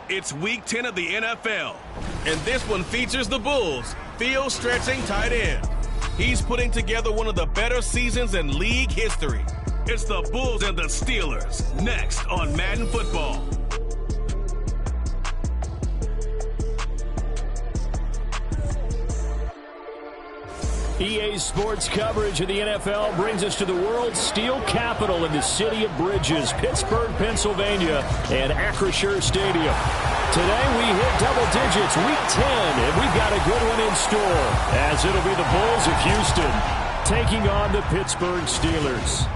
It's Week 10 of the NFL, and this one features the Bulls' field-stretching tight end. He's putting together one of the better seasons in league history. It's the Bulls and the Steelers, next on Madden Football. EA Sports coverage of the NFL brings us to the world's steel capital in the city of Bridges, Pittsburgh, Pennsylvania, and Acrisure Stadium. Today we hit double digits, Week 10, and we've got a good one in store, as it'll be the Bulls of Houston taking on the Pittsburgh Steelers.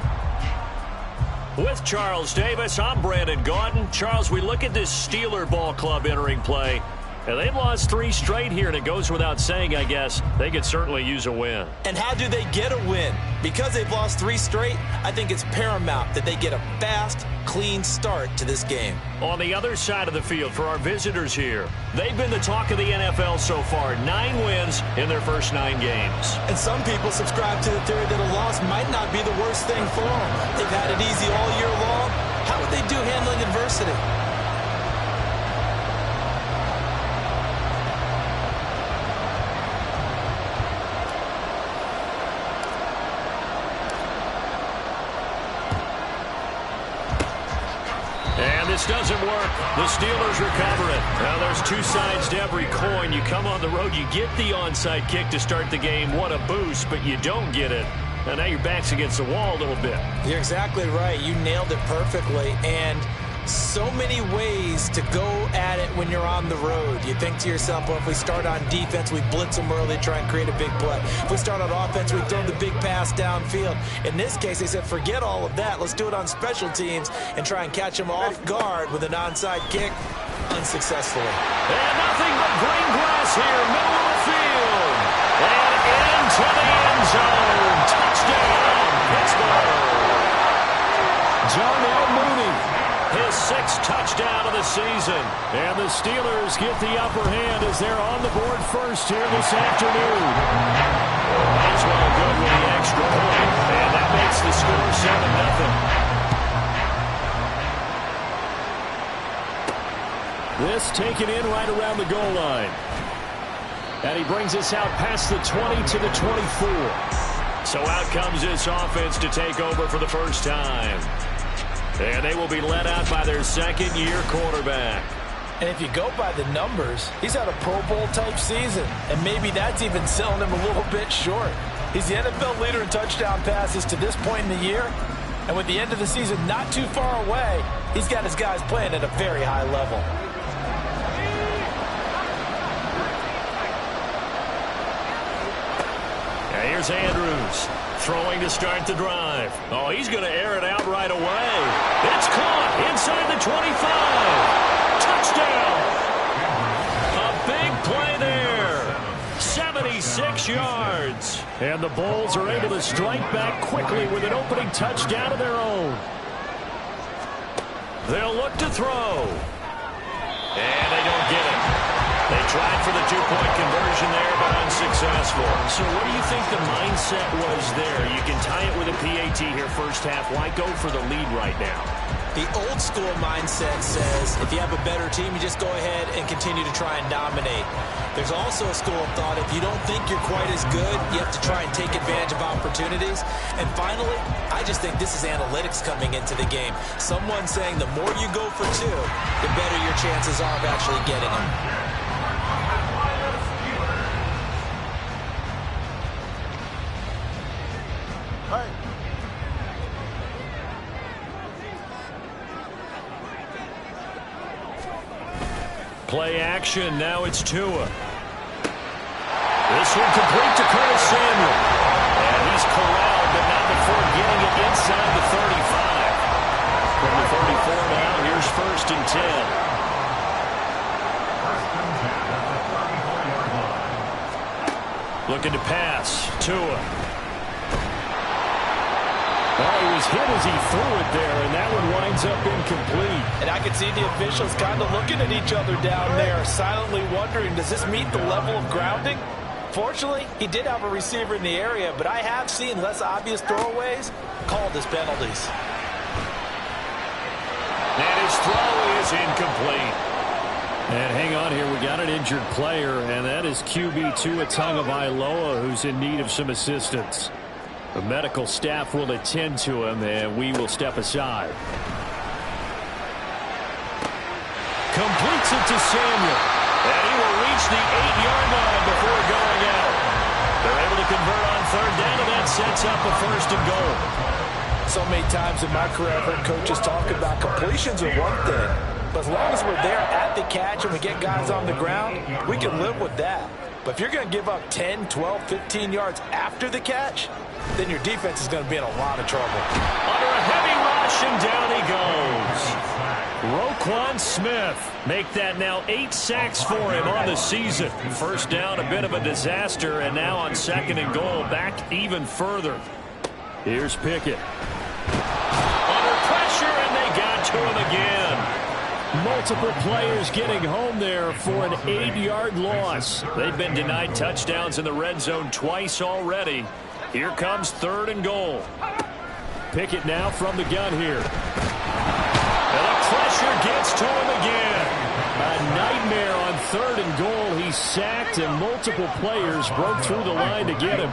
With Charles Davis, I'm Brandon Gaudin. Charles, we look at this Steeler ball club entering play. And they've lost 3 straight here, and it goes without saying, I guess, they could certainly use a win. And how do they get a win? Because they've lost 3 straight, I think it's paramount that they get a fast, clean start to this game. On the other side of the field, for our visitors here, they've been the talk of the NFL so far. 9 wins in their first 9 games. And some people subscribe to the theory that a loss might not be the worst thing for them. They've had it easy all year long. How would they do handling adversity? This doesn't work. The Steelers recover it. Now, there's 2 sides to every coin. You come on the road, you get the onside kick to start the game. What a boost, but you don't get it. And now your back's against the wall a little bit. You're exactly right. You nailed it perfectly. And so many ways to go at it when you're on the road. You think to yourself, well, if we start on defense, we blitz them early, try and create a big play. If we start on offense, we throw the big pass downfield. In this case, they said, forget all of that. Let's do it on special teams and try and catch them off guard with an onside kick unsuccessfully. And nothing but green grass here, middle of the field. And into the end zone. Touchdown, Pittsburgh. Darnell Mooney. His 6th touchdown of the season. And the Steelers get the upper hand as they're on the board first here this afternoon. Might as well go with the extra point. And that makes the score 7-0. This taken in right around the goal line. And he brings us out past the 20 to the 24. So out comes this offense to take over for the first time. And they will be led out by their second-year quarterback. And if you go by the numbers, he's had a Pro Bowl-type season. And maybe that's even selling him a little bit short. He's the NFL leader in touchdown passes to this point in the year. And with the end of the season not too far away, he's got his guys playing at a very high level. And here's Andrews. Throwing to start the drive. Oh, he's going to air it out right away. It's caught inside the 25. Touchdown. A big play there. 76 yards. And the Bulls are able to strike back quickly with an opening touchdown of their own. They'll look to throw. And they don't get it. They tried for the 2-point conversion there, but unsuccessful. So what do you think the mindset was there? You can tie it with a PAT here first half. Why go for the lead right now? The old school mindset says if you have a better team, you just go ahead and continue to try and dominate. There's also a school of thought, if you don't think you're quite as good, you have to try and take advantage of opportunities. And finally, I just think this is analytics coming into the game. Someone saying the more you go for 2, the better your chances are of actually getting them. Play action, now it's Tua. This one complete to Curtis Samuel. And he's corralled, but not before getting it inside the 35. From the 34 now, here's 1st and 10. Looking to pass, Tua. Well, he was hit as he threw it there, and that one winds up incomplete. And I can see the officials kind of looking at each other down there, silently wondering, does this meet the level of grounding? Fortunately, he did have a receiver in the area, but I have seen less obvious throwaways called as penalties. And his throw is incomplete. And hang on here, we got an injured player, and that is QB Tua Tagovailoa, who's in need of some assistance. The medical staff will attend to him, and we will step aside. Completes it to Samuel, and he will reach the 8-yard line before going out. They're able to convert on third down, and that sets up a first and goal. So many times in my career, I've heard coaches talk about completions are one thing, but as long as we're there at the catch and we get guys on the ground, we can live with that. But if you're going to give up 10, 12, 15 yards after the catch, then your defense is going to be in a lot of trouble. Under a heavy rush, and down he goes. Roquan Smith make that now 8 sacks for him on the season. First down, a bit of a disaster, and now on second and goal, back even further. Here's Pickett. Under pressure, and they got to him again. Multiple players getting home there for an 8-yard loss. They've been denied touchdowns in the red zone twice already. Here comes third and goal. Pickett now from the gun here. And the pressure gets to him again. A nightmare on third and goal. He's sacked, and multiple players broke through the line to get him.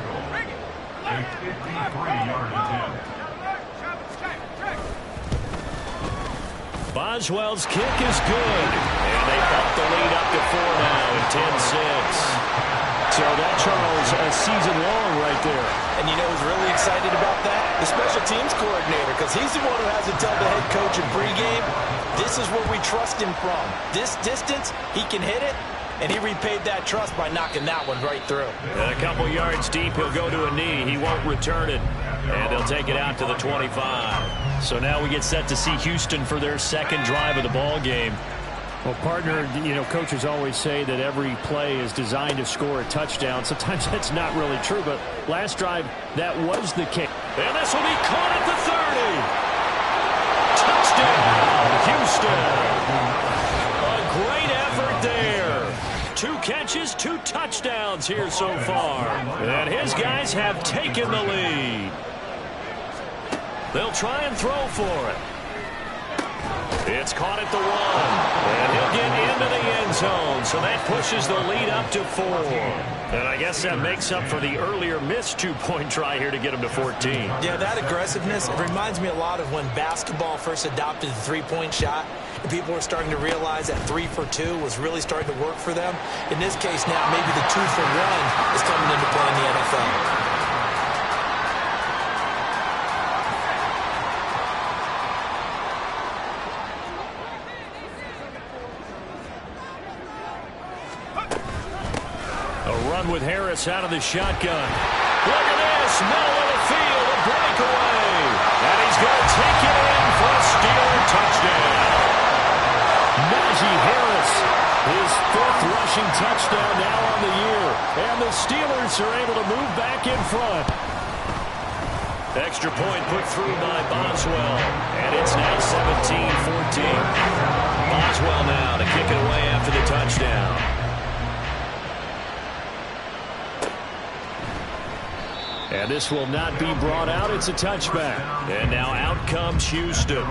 Boswell's kick is good. And they bump the lead up to 4 now at 10-6. So that, Charles, a season long right there. And you know who's really excited about that? The special teams coordinator, because he's the one who has to tell the head coach in pregame, this is where we trust him from. This distance, he can hit it, and he repaid that trust by knocking that one right through. And a couple yards deep, he'll go to a knee. He won't return it, and they'll take it out to the 25. So now we get set to see Houston for their second drive of the ball game. Well, partner, you know, coaches always say that every play is designed to score a touchdown. Sometimes that's not really true, but last drive, that was the case. And this will be caught at the 30. Touchdown, Houston. A great effort there. 2 catches, 2 touchdowns here so far. And his guys have taken the lead. They'll try and throw for it. It's caught at the 1, and he'll get into the end zone, so that pushes the lead up to 4. And I guess that makes up for the earlier missed 2-point try here to get him to 14. Yeah, that aggressiveness, it reminds me a lot of when basketball first adopted the 3-point shot, and people were starting to realize that 3 for 2 was really starting to work for them. In this case now, maybe the 2 for 1 is coming into play in the NFL. With Harris out of the shotgun. Look at this. Middle of the field. A breakaway. And he's going to take it in for a Steeler touchdown. Najee Harris, his 5th rushing touchdown now on the year. And the Steelers are able to move back in front. Extra point put through by Boswell. And it's now 17-14. Boswell now to kick it away after the touchdown. And this will not be brought out. It's a touchback. And now out comes Houston.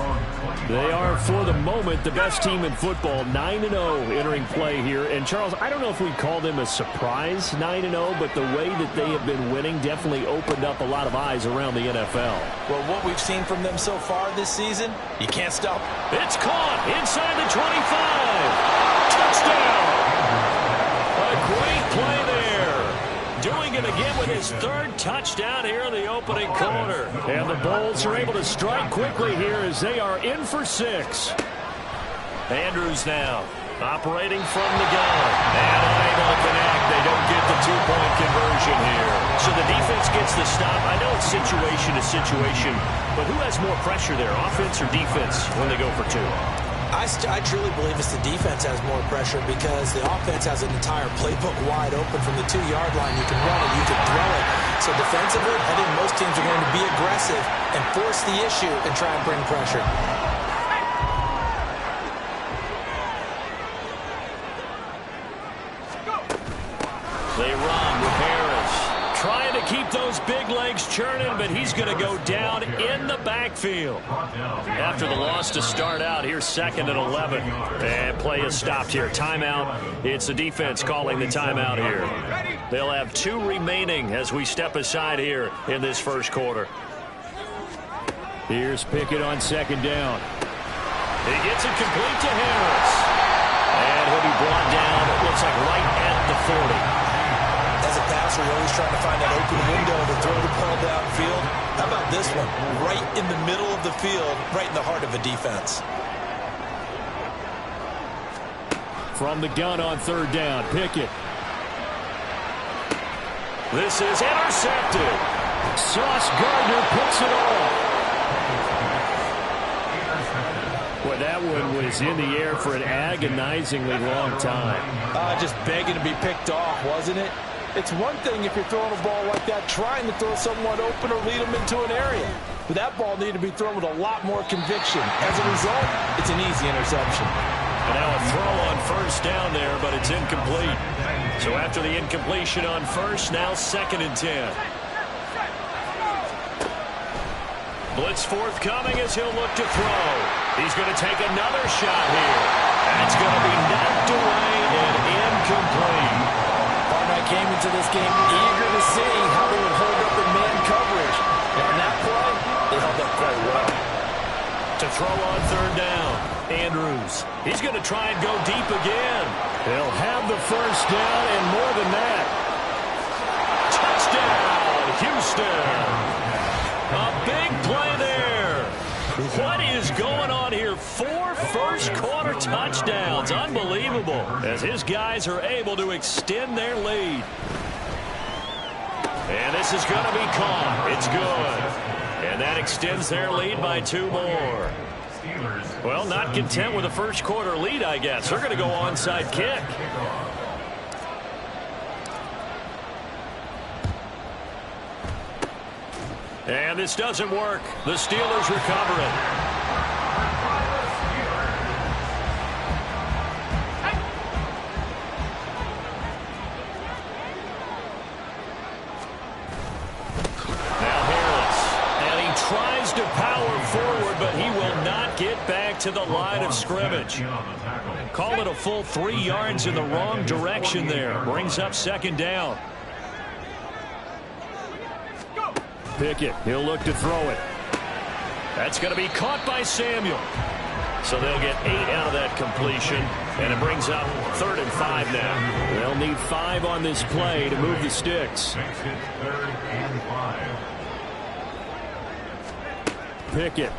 They are, for the moment, the best team in football, 9-0 entering play here. And, Charles, I don't know if we'd call them a surprise 9-0, but the way that they have been winning definitely opened up a lot of eyes around the NFL. Well, what we've seen from them so far this season, you can't stop. It's caught inside the 25. Touchdown! A great play there. Doing it again with his 3rd touchdown here in the opening quarter. And the Bulls are able to strike quickly here as they are in for 6. Andrews now operating from the gun. And unable to connect. They don't get the 2-point conversion here. So the defense gets the stop. I know it's situation to situation, but who has more pressure there, offense or defense, when they go for 2? I truly believe it's the defense has more pressure because the offense has an entire playbook wide open from the 2-yard line. You can run it, you can throw it. So defensively, I think most teams are going to be aggressive and force the issue and try and bring pressure. They run with Harris, trying to keep keep those big legs churning, but he's going to go down in the backfield. After the loss to start out, here's 2nd and 11. And play is stopped here. Timeout. It's the defense calling the timeout here. They'll have 2 remaining as we step aside here in this first quarter. Here's Pickett on 2nd down. He gets it complete to Harris. And he'll be brought down, it looks like right at the 40. As a passer, you're always trying to find that open window to throw the ball downfield. How about this one? Right in the middle of the field, right in the heart of a defense. From the gun on 3rd down, Pickett. This is intercepted. Sauce Gardner picks it off. Boy, that one was in the air for an agonizingly long time. Just begging to be picked off, wasn't it? It's one thing if you're throwing a ball like that, trying to throw someone open or lead them into an area. But that ball needed to be thrown with a lot more conviction. As a result, it's an easy interception. And now a throw on 1st down there, but it's incomplete. So after the incompletion on 1st, now 2nd and 10. Blitz forthcoming as he'll look to throw. He's going to take another shot here. That's going to be knocked away and incomplete. Partner came into this game eager to see how they would hold up in man coverage. And on that play, they held up quite well. To throw on 3rd down, Andrews. He's going to try and go deep again. He'll have the 1st down and more than that. Touchdown, Houston. A big play there. What is going on here? 4 first-quarter touchdowns. Unbelievable. As his guys are able to extend their lead. And this is going to be caught. It's good. And that extends their lead by 2 more. Well, not content with a first-quarter lead, I guess. They're going to go onside kick. And this doesn't work. The Steelers recover it. Now Harris. And he tries to power forward, but he will not get back to the line of scrimmage. Call it a full 3 yards in the wrong direction there. Brings up 2nd down. Pickett, he'll look to throw it. That's going to be caught by Samuel. So they'll get 8 out of that completion, and it brings up 3rd and 5 now. They'll need 5 on this play to move the sticks. Pickett.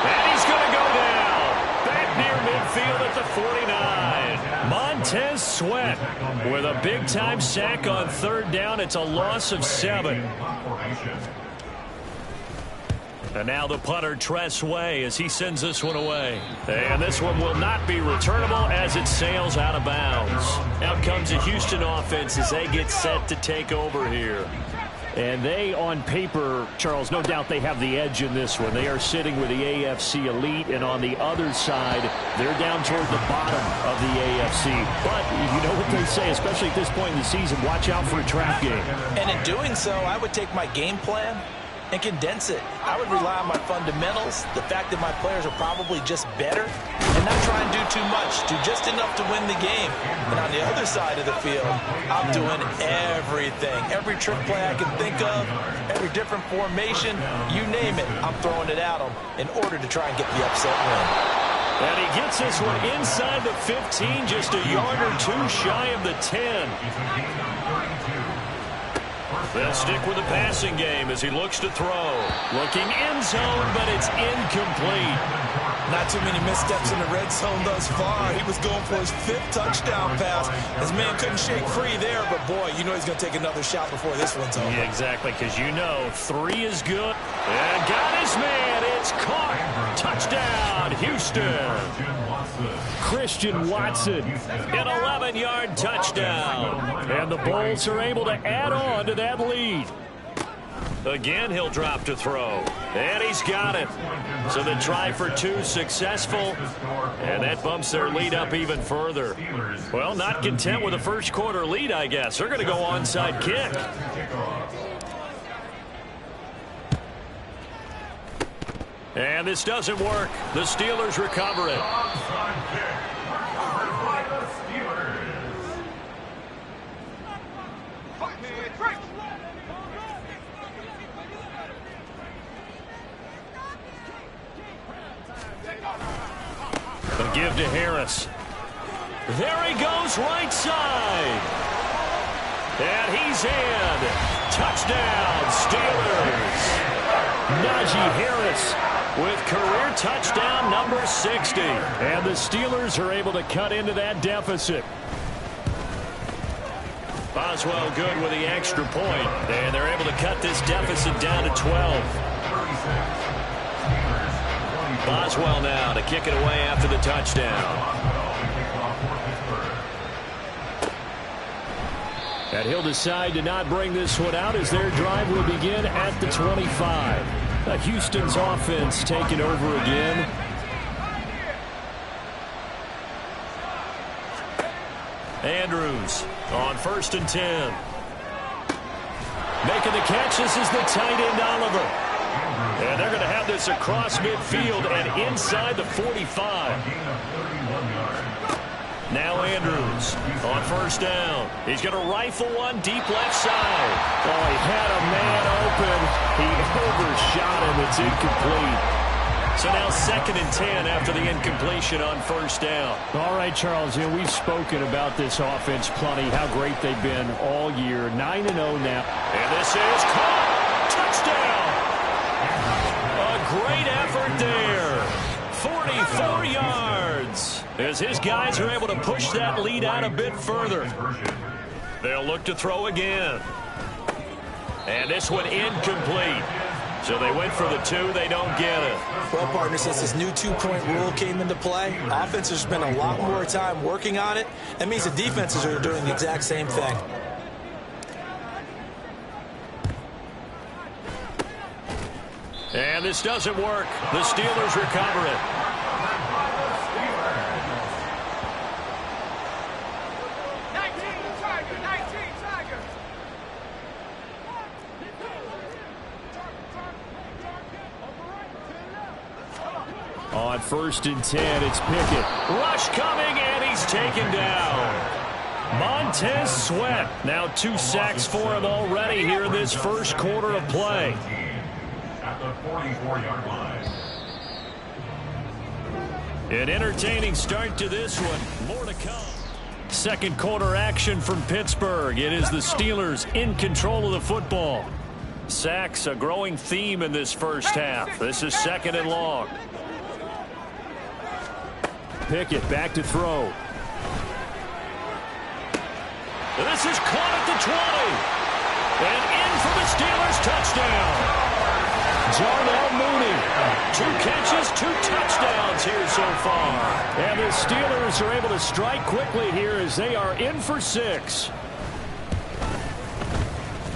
And he's going to go down. Back near midfield at the 49. Montez Sweat with a big-time sack on 3rd down. It's a loss of 7. And now the punter, Tress Way, as he sends this one away. And this one will not be returnable as it sails out of bounds. Out comes the Houston offense as they get set to take over here. And they, on paper, Charles, no doubt they have the edge in this one. They are sitting with the AFC elite, and on the other side, they're down toward the bottom of the AFC. But you know what they say, especially at this point in the season, watch out for a trap game. And in doing so, I would take my game plan and condense it. I would rely on my fundamentals, the fact that my players are probably just better, and not try and do too much, do just enough to win the game. And on the other side of the field, I'm doing everything. Every trick play I can think of, every different formation, you name it, I'm throwing it at them in order to try and get the upset win. And he gets this one inside the 15, just a yard or 2 shy of the 10. They'll stick with the passing game as he looks to throw. Looking end zone, but it's incomplete. Not too many missteps in the red zone thus far. He was going for his 5th touchdown pass. His man couldn't shake free there, but boy, you know he's going to take another shot before this one's over. Yeah, exactly, because you know 3 is good. And got his man. It's caught. Touchdown, Houston. Christian Watson, an 11-yard touchdown. And the Bulls are able to add on to that lead. Again, he'll drop to throw. And he's got it. So the try for two successful. And that bumps their lead up even further. Well, not content with a first quarter lead, I guess. They're going to go onside kick. And this doesn't work. The Steelers recover it. A give to Harris. There he goes, right side. And he's in. Touchdown, Steelers. Najee Harris with career touchdown number 60. And the Steelers are able to cut into that deficit. Boswell good with the extra point. And they're able to cut this deficit down to 12. Boswell now to kick it away after the touchdown. And he'll decide to not bring this one out as their drive will begin at the 25. Houston's offense taking over again. Andrews on 1st and 10. Making the catch, this is the tight end Oliver. And they're going to have this across midfield and inside the 45. Now Andrews on 1st down. He's going to rifle one deep left side. Oh, he had a man open. He overshot him. It's incomplete. So now 2nd and 10 after the incompletion on 1st down. All right, Charles, we've spoken about this offense plenty, how great they've been all year. 9-0 now. And this is caught. Touchdown. Great effort there. 44 yards. As his guys are able to push that lead out a bit further. They'll look to throw again. And this one incomplete. So they went for the 2. They don't get it. Well, partner, since this new 2-point rule came into play, offenses spend a lot more time working on it. That means the defenses are doing the exact same thing. And this doesn't work. The Steelers recover it. On 1st and 10, it's Pickett. Rush coming, and he's taken down. Montez Sweat. Now 2 sacks for him already here in this first quarter of play. At the 44-yard line. An entertaining start to this one. More to come. Second quarter action from Pittsburgh. It is the Steelers in control of the football. Sacks a growing theme in this first half. This is 2nd and long. Pickett back to throw. This is caught at the 20. And in for the Steelers touchdown. Darnell Mooney, 2 catches, 2 touchdowns here so far. And the Steelers are able to strike quickly here as they are in for 6.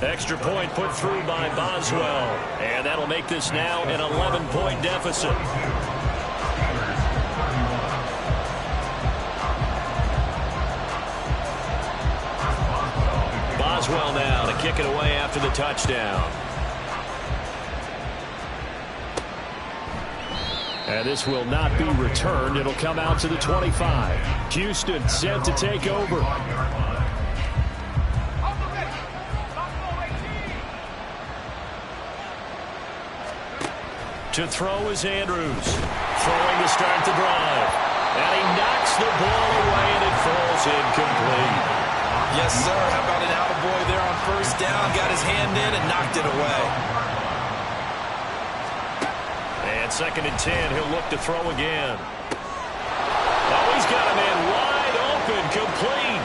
Extra point put through by Boswell. And that'll make this now an 11-point deficit. Boswell now to kick it away after the touchdown. And this will not be returned. It'll come out to the 25. Houston set to take over. To throw is Andrews. Throwing to start the drive. And he knocks the ball away, and it falls incomplete. Yes, sir. How about an attaboy there on 1st down? Got his hand in and knocked it away. And 2nd and 10, he'll look to throw again. Oh, he's got a man wide open, complete.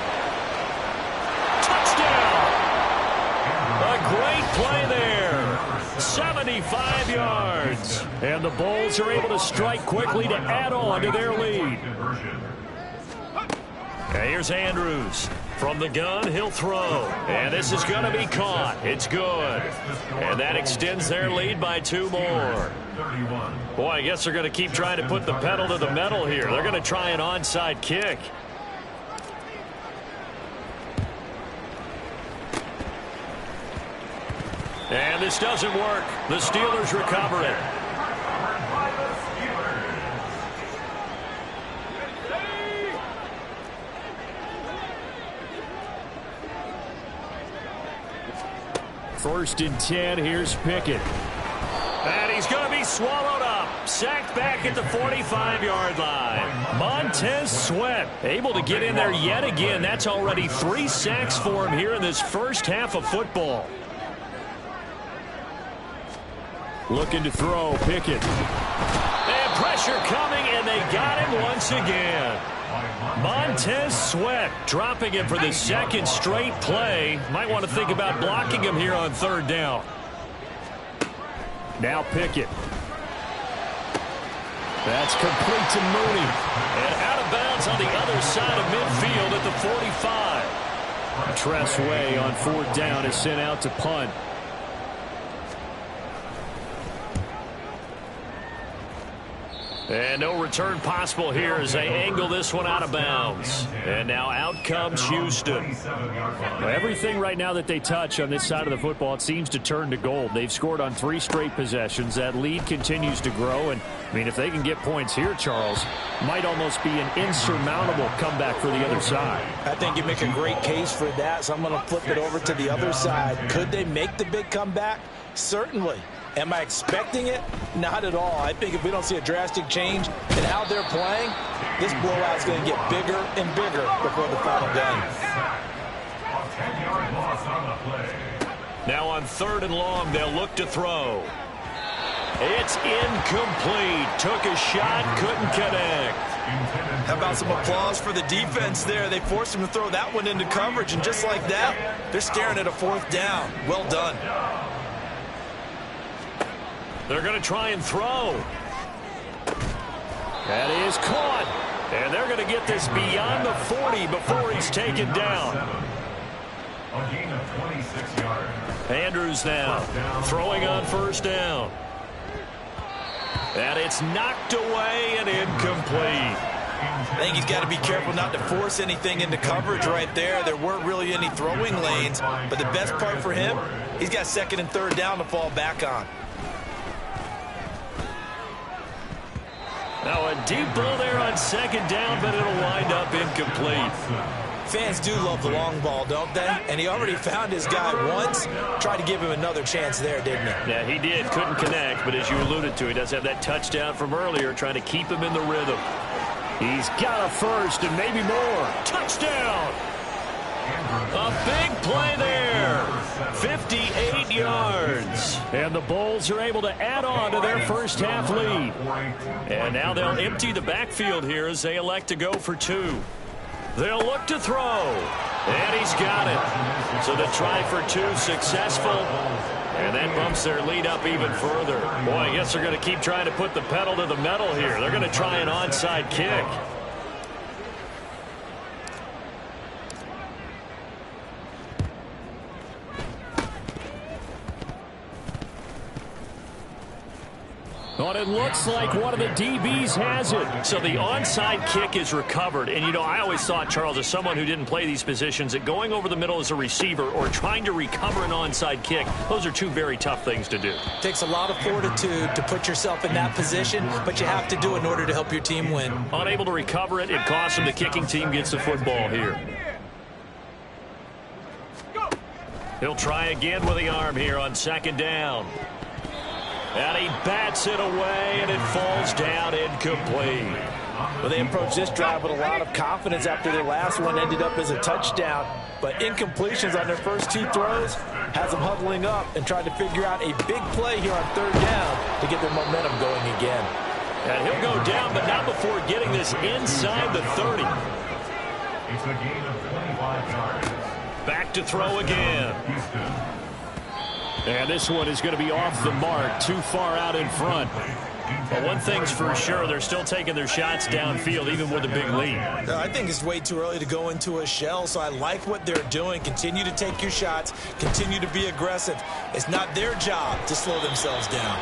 Touchdown! A great play there. 75 yards. And the Bulls are able to strike quickly to add on to their lead. And here's Andrews. From the gun, he'll throw. And this is going to be caught. It's good. And that extends their lead by 2 more. Boy, I guess they're going to keep trying to put the pedal to the metal here. They're going to try an onside kick. And this doesn't work. The Steelers recover it. First and 10, here's Pickett. And he's going to be swallowed up. Sacked back at the 45-yard line. Montez Sweat able to get in there yet again. That's already 3 sacks for him here in this first half of football. Looking to throw, Pickett. And pressure coming, and they got him once again. Montez Sweat dropping him for the 2nd straight play. Might want to think about blocking him here on 3rd down. Now Pickett. That's complete to Mooney. And out of bounds on the other side of midfield at the 45. Tressway on 4th down is sent out to punt. And no return possible here as they angle this one out of bounds. And now out comes Houston. Well, everything right now that they touch on this side of the football, it seems to turn to gold. They've scored on 3 straight possessions. That lead continues to grow. And, I mean, if they can get points here, Charles, might almost be an insurmountable comeback for the other side. I think you make a great case for that, so I'm going to flip it over to the other side. Could they make the big comeback? Certainly. Am I expecting it? Not at all. I think if we don't see a drastic change in how they're playing, this blowout is going to get bigger and bigger before the final game. Now on 3rd and long, they'll look to throw. It's incomplete. Took a shot, couldn't connect. How about some applause for the defense there? They forced him to throw that one into coverage, and just like that, they're staring at a 4th down. Well done. They're going to try and throw. That is caught. And they're going to get this beyond the 40 before he's taken down. A gain of 26 yards. Andrews now throwing on 1st down. And it's knocked away and incomplete. I think he's got to be careful not to force anything into coverage right there. There weren't really any throwing lanes. But the best part for him, he's got 2nd and 3rd down to fall back on. Now a deep ball there on 2nd down, but it'll wind up incomplete. Fans do love the long ball, don't they? And he already found his guy once. Tried to give him another chance there, didn't he? Yeah, he did. Couldn't connect, but as you alluded to, he does have that touchdown from earlier, trying to keep him in the rhythm. He's got a first and maybe more. Touchdown! A big play there. 58 yards. And the Bulls are able to add on to their first half lead. And now they'll empty the backfield here as they elect to go for 2. They'll look to throw. And he's got it. So the try for 2 successful. And that bumps their lead up even further. Boy, I guess they're going to keep trying to put the pedal to the metal here. They're going to try an onside kick. But it looks like one of the DBs has it. So the onside kick is recovered. And, you know, I always thought, Charles, as someone who didn't play these positions, that going over the middle as a receiver or trying to recover an onside kick, those are 2 very tough things to do. Takes a lot of fortitude to put yourself in that position, but you have to do it in order to help your team win. Unable to recover it, it costs them. The kicking team gets the football here. He'll try again with the arm here on 2nd down. And he bats it away, and it falls down incomplete. Well, they approached this drive with a lot of confidence after their last one ended up as a touchdown. But incompletions on their first 2 throws has them huddling up and trying to figure out a big play here on 3rd down to get their momentum going again. And he'll go down, but not before getting this inside the 30. It's a gain of 25 yards. Back to throw again. And this one is going to be off the mark, too far out in front. Well, one thing's for sure, they're still taking their shots downfield, even with a big lead. I think it's way too early to go into a shell, so I like what they're doing. Continue to take your shots. Continue to be aggressive. It's not their job to slow themselves down.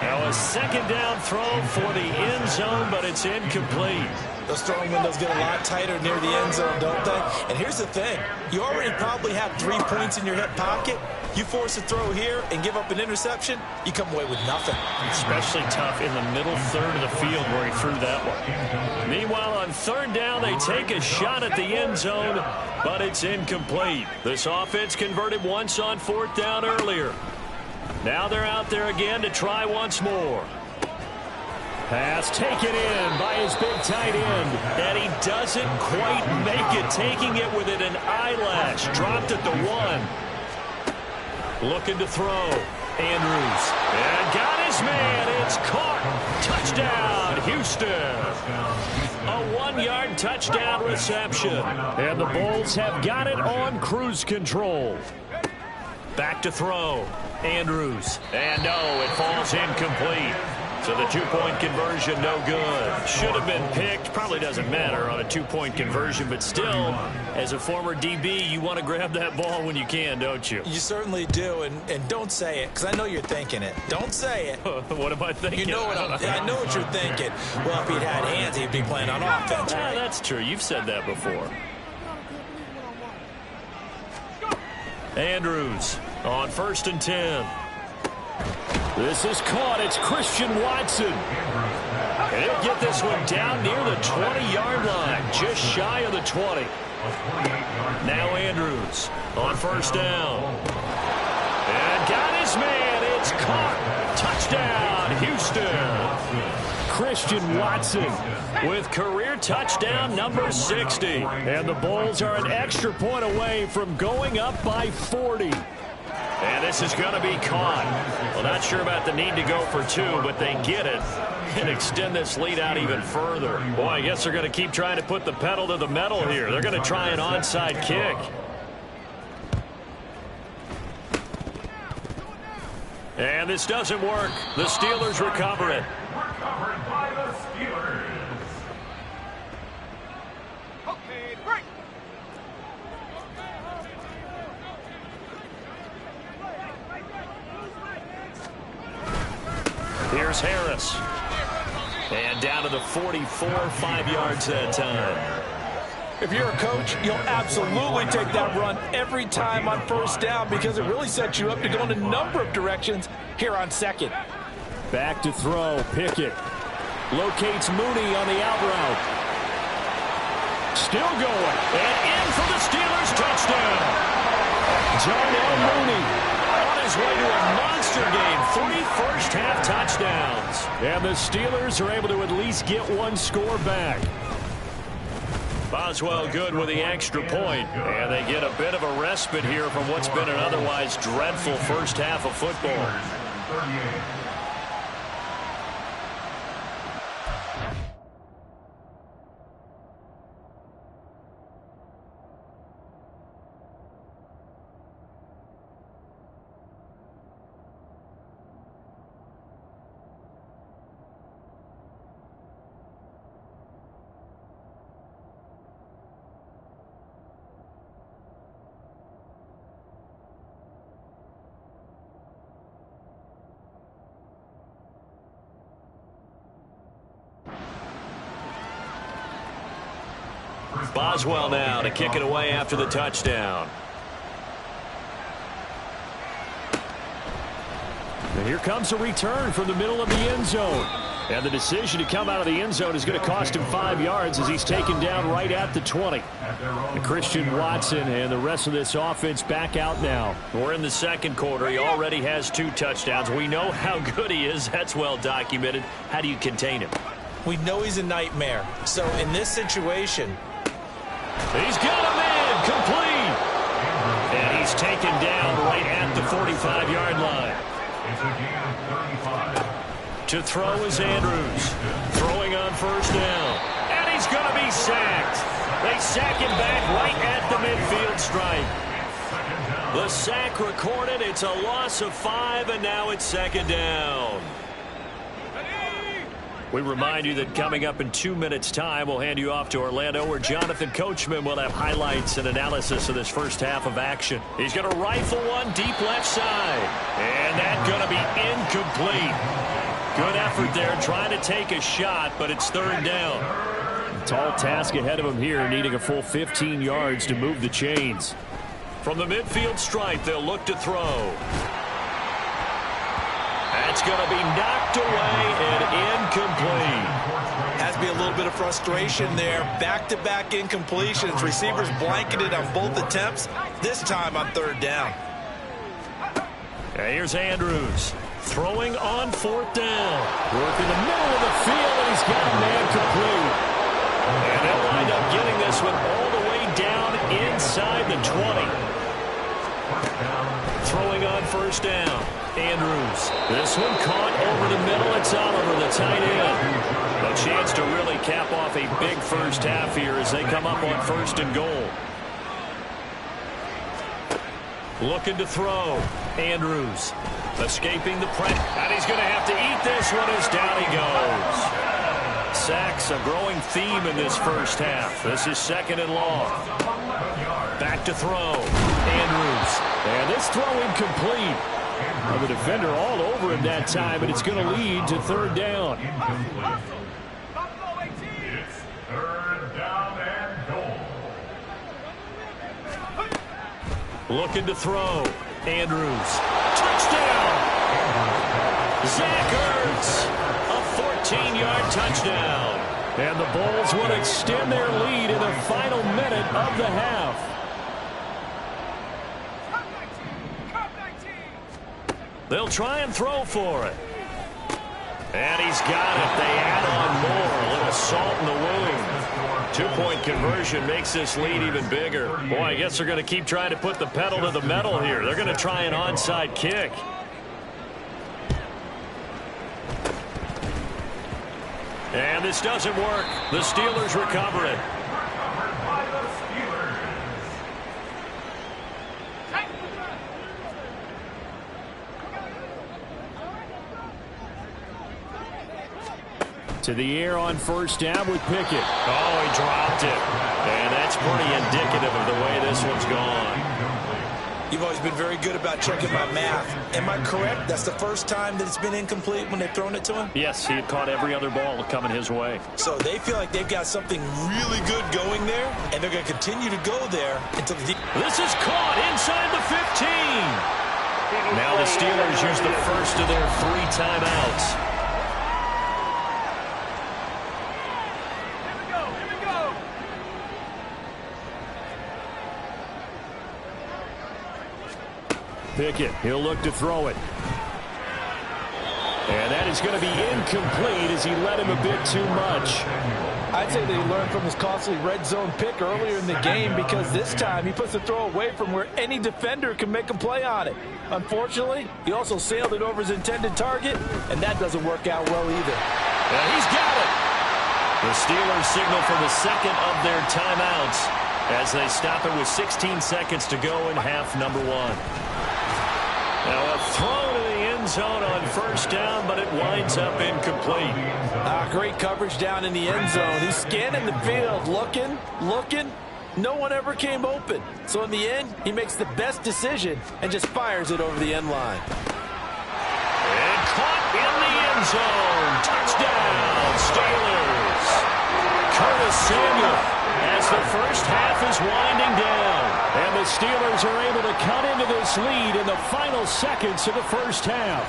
Now a second down throw for the end zone, but it's incomplete. Those throwing windows get a lot tighter near the end zone, don't they? And here's the thing. You already probably have 3 points in your hip pocket. You force a throw here and give up an interception, you come away with nothing. Especially tough in the middle third of the field where he threw that one. Meanwhile, on third down, they take a shot at the end zone, but it's incomplete. This offense converted once on fourth down earlier. Now they're out there again to try once more. Pass taken in by his big tight end. And he doesn't quite make it, taking it with an eyelash. Dropped at the 1. Looking to throw. Andrews. And got his man. It's caught. Touchdown, Houston. A 1-yard touchdown reception. And the Bulls have got it on cruise control. Back to throw. Andrews. And no, it falls incomplete. So the 2-point conversion, no good. Should have been picked. Probably doesn't matter on a 2-point conversion, but still, as a former DB, you want to grab that ball when you can, don't you? You certainly do, and don't say it, because I know you're thinking it. Don't say it. What am I thinking? You know what I know what you're thinking. Well, if he'd had hands, he'd be playing on offense, right? That's true. You've said that before. Andrews on 1st and 10. This is caught. It's Christian Watson. And he'll get this one down near the 20-yard line, just shy of the 20. Now Andrews on 1st down. And got his man. It's caught. Touchdown, Houston. Christian Watson with career touchdown number 60. And the Bulls are an extra point away from going up by 40. And this is going to be caught. Well, not sure about the need to go for 2, but they get it and extend this lead out even further. Boy, I guess they're going to keep trying to put the pedal to the metal here. They're going to try an onside kick. And this doesn't work. The Steelers recover it. Recovered by the Steelers. Okay, break. Here's Harris. And down to the 44, 5 yards that time. If you're a coach, you'll absolutely take that run every time on 1st down because it really sets you up to go in a number of directions here on 2nd. Back to throw. Pickett locates Mooney on the out route. Still going. And in for the Steelers touchdown. Darnell Mooney on his way to a monster game. 3 first-half touchdowns. And the Steelers are able to at least get 1 score back. Boswell good with the extra point. And they get a bit of a respite here from what's been an otherwise dreadful first half of football. 38. Boswell now to kick it away after the touchdown. And here comes a return from the middle of the end zone. And the decision to come out of the end zone is going to cost him 5 yards as he's taken down right at the 20. And Christian Watson and the rest of this offense back out now. We're in the second quarter. He already has 2 touchdowns. We know how good he is. That's well documented. How do you contain him? We know he's a nightmare. So in this situation, he's got him in, complete. And he's taken down right at the 45-yard line. It's a gain of 35. To throw is Andrews. Throwing on 1st down. And he's going to be sacked. They sack him back right at the midfield stripe. The sack recorded. It's a loss of 5, and now it's second down. We remind you that coming up in 2 minutes' time, we'll hand you off to Orlando, where Jonathan Coachman will have highlights and analysis of this first half of action. He's going to rifle one deep left side, and that's going to be incomplete. Good effort there, trying to take a shot, but it's third down. Tall task ahead of him here, needing a full 15 yards to move the chains. From the midfield stripe, they'll look to throw. That's going to be knocked away and incomplete. Has to be a little bit of frustration there. Back-to-back incompletions. Receivers blanketed on both attempts, this time on third down. And here's Andrews throwing on fourth down. Work in the middle of the field, and he's got a man complete. And they'll wind up getting this one all the way down inside the 20. Throwing on first down. Andrews. This one caught over the middle. It's Oliver, the tight end. A chance to really cap off a big first half here as they come up on first and goal. Looking to throw. Andrews escaping the press. And he's going to have to eat this one as down he goes. Sacks, a growing theme in this first half. This is second and long. Back to throw. Andrews. And this throw incomplete. Well, the defender all over him that time, and it's going to lead to third down. It's third down and goal. Looking to throw. Andrews. Touchdown! Zach Ertz. A 14-yard touchdown. And the Bulls will extend their lead in the final minute of the half. They'll try and throw for it. And he's got it. They add on more. A little salt in the wound. 2-point conversion makes this lead even bigger. Boy, I guess they're going to keep trying to put the pedal to the metal here. They're going to try an onside kick. And this doesn't work. The Steelers recover it. To the air on first down with Pickett. Oh, he dropped it. And that's pretty indicative of the way this one's gone. You've always been very good about checking my math. Am I correct? That's the first time that it's been incomplete when they've thrown it to him? Yes, he had caught every other ball coming his way. So they feel like they've got something really good going there, and they're going to continue to go there until the... This is caught inside the 15. Now the Steelers use the first of their 3 timeouts. Pickett, he'll look to throw it. And that is going to be incomplete as he led him a bit too much. I'd say they learned from his costly red zone pick earlier in the game, because this time he puts the throw away from where any defender can make a play on it. Unfortunately, he also sailed it over his intended target, and that doesn't work out well either. And he's got it. The Steelers signal for the second of their timeouts as they stop it with 16 seconds to go in half number 1. Now a throw to the end zone on first down, but it winds up incomplete. Great coverage down in the end zone. He's scanning the field, looking. No one ever came open. So in the end, he makes the best decision and just fires it over the end line. And caught in the end zone. Touchdown, Steelers. Curtis Samuel as the first half is winding down. And the Steelers are able to cut into this lead in the final seconds of the first half.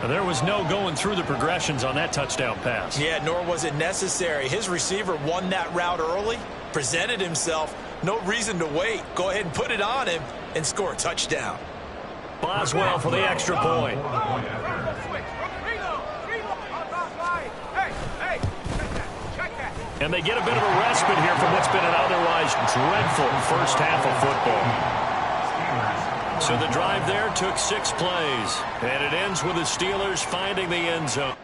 There was no going through the progressions on that touchdown pass. Yeah, nor was it necessary. His receiver won that route early, presented himself. No reason to wait. Go ahead and put it on him and score a touchdown. Boswell for the extra point. And they get a bit of a respite here from what's been an otherwise dreadful first half of football. So the drive there took 6 plays, and it ends with the Steelers finding the end zone.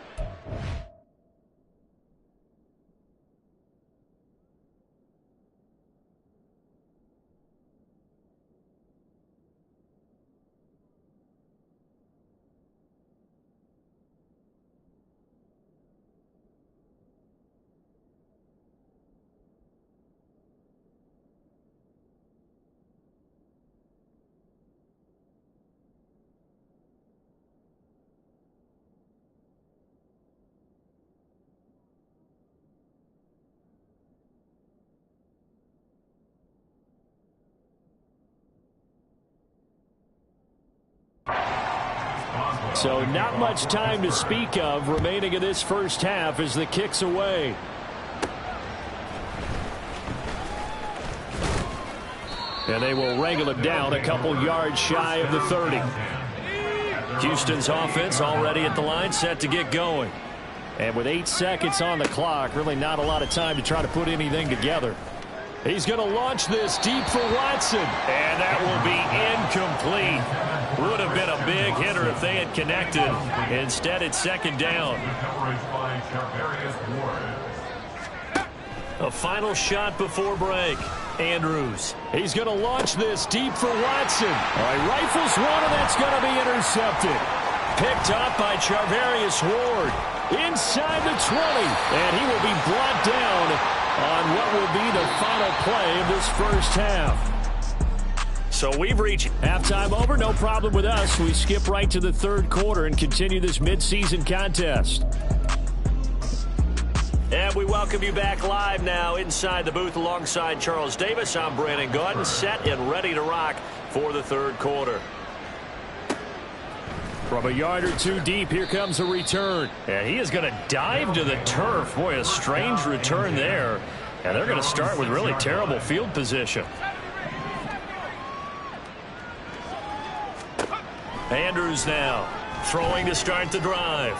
So not much time to speak of remaining in this first half as the kick's away. And they will wrangle him down a couple yards shy of the 30. Houston's offense already at the line, set to get going. And with 8 seconds on the clock, really not a lot of time to try to put anything together. He's going to launch this deep for Watson. And that will be incomplete. Would have been a big hitter if they had connected. Instead, it's second down. A final shot before break. Andrews. He's going to launch this deep for Watson. All right, rifles one, and that's going to be intercepted. Picked up by Charvarius Ward. Inside the 20. And he will be brought down on what will be the final play of this first half. So we've reached halftime over. No problem with us. We skip right to the third quarter and continue this midseason contest. And we welcome you back live now inside the booth alongside Charles Davis. I'm Brandon Gaudin, set and ready to rock for the third quarter. From a yard or two deep, here comes a return. And he is going to dive to the turf. Boy, a strange return there. And they're going to start with really terrible field position. Andrews now throwing to start the drive.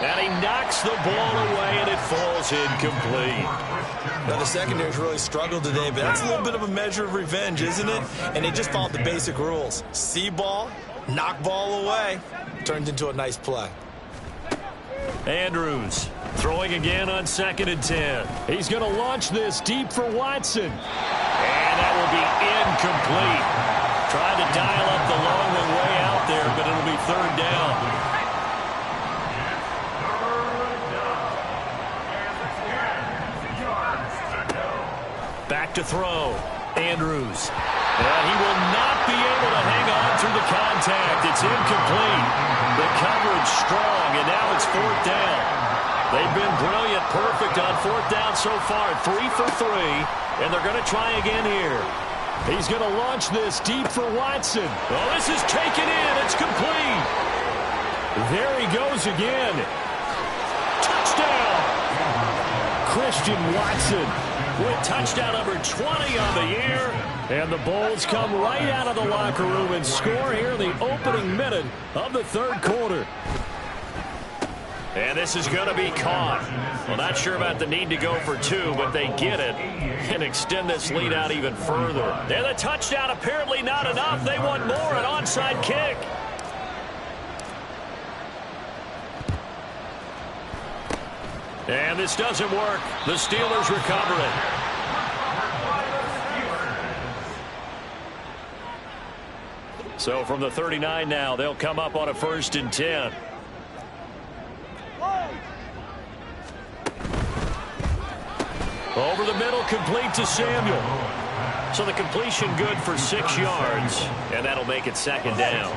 And he knocks the ball away, and it falls incomplete. Now, the secondary's really struggled today, but that's a little bit of a measure of revenge, isn't it? And they just followed the basic rules. See ball, knock ball away. Turned into a nice play. Andrews throwing again on 2nd and 10. He's going to launch this deep for Watson. And that will be incomplete. Tried to dial up the long one way out there, but it'll be third down. Back to throw. Andrews. And he will not be able to hang on through the contact. It's incomplete. The coverage strong, and now it's fourth down. They've been brilliant, perfect on fourth down so far. 3 for 3, and they're going to try again here. He's going to launch this deep for Watson. Oh, this is taken in. It's complete. There he goes again. Touchdown. Christian Watson with touchdown number 20 on the year. And the Bulls come right out of the locker room and score here in the opening minute of the third quarter. And this is going to be caught. Well, not sure about the need to go for 2, but they get it and extend this lead out even further. And the touchdown apparently not enough. They want more, an onside kick. And this doesn't work. The Steelers recover it. So from the 39 now, they'll come up on a 1st and 10. Over the middle, complete to Samuel. So the completion good for 6 yards, and that'll make it 2nd down.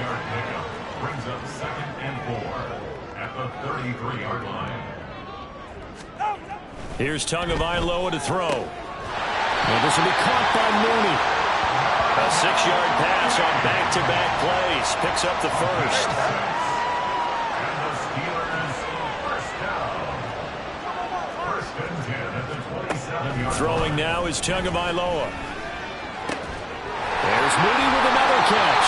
Brings up 2nd and 4 at the 33-yard line. Here's Tagovailoa to throw. And this will be caught by Mooney. A 6-yard pass on back-to-back plays. Picks up the first. And the Steelers first down. 1st and 10 at the 27-yard line. Throwing now is Tagovailoa. There's Mooney with another catch.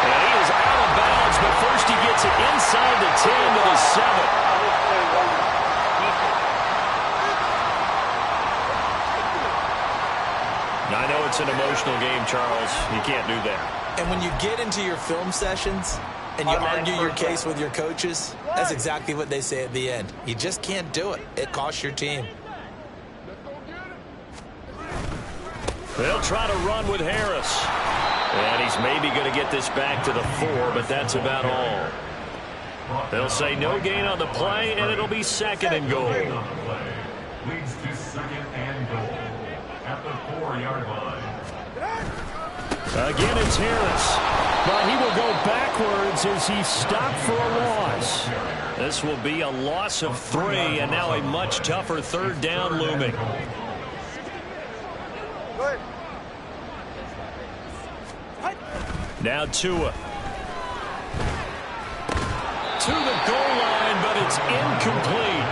And he is out of bounds, but first he gets it inside the 10 to the 7. I know it's an emotional game, Charles. You can't do that. And when you get into your film sessions and you argue your case with your coaches, that's exactly what they say at the end. You just can't do it. It costs your team. They'll try to run with Harris. And he's maybe going to get this back to the 4, but that's about all. They'll say no gain on the play, and it'll be 2nd and goal. Leads to 2nd and goal at the 4-yard line. Again, it's Harris. But he will go backwards as he's stopped for a loss. This will be a loss of 3, and now a much tougher 3rd down looming. Now Tua. to the goal line, but it's incomplete.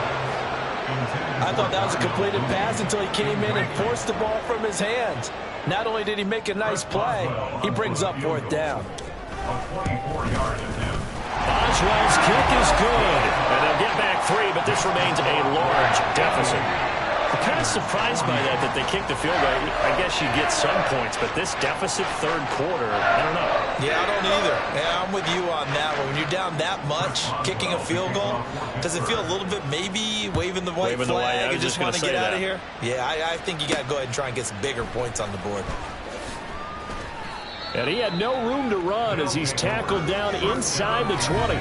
I thought that was a completed pass until he came in and forced the ball from his hands. Not only did he make a nice play, he brings up 4th down. Boswell's kick is good, and they'll get back 3, but this remains a large deficit. I'm kind of surprised by that they kicked the field goal. I guess you get some points, but this deficit 3rd quarter, I don't know. Yeah, I don't either. Yeah, I'm with you on that one. When you're down that much, kicking a field goal, does it feel a little bit maybe waving the white flag and just want to get out of here? Yeah, I think you got to go ahead and try and get some bigger points on the board. And he had no room to run as he's tackled down inside the 20.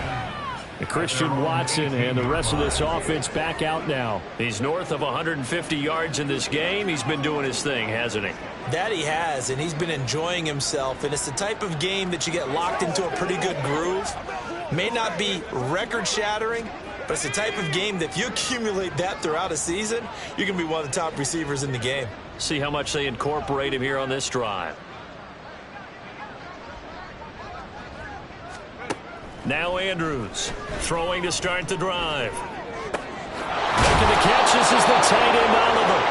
Christian Watson and the rest of this offense back out now. He's north of 150 yards in this game. He's been doing his thing, hasn't he? That he has, and he's been enjoying himself. And it's the type of game that you get locked into a pretty good groove. May not be record-shattering, but it's the type of game that if you accumulate that throughout a season, you're going to be one of the top receivers in the game. See how much they incorporate him here on this drive. Now Andrews throwing to start the drive. Making the catch, this is the tight end Oliver.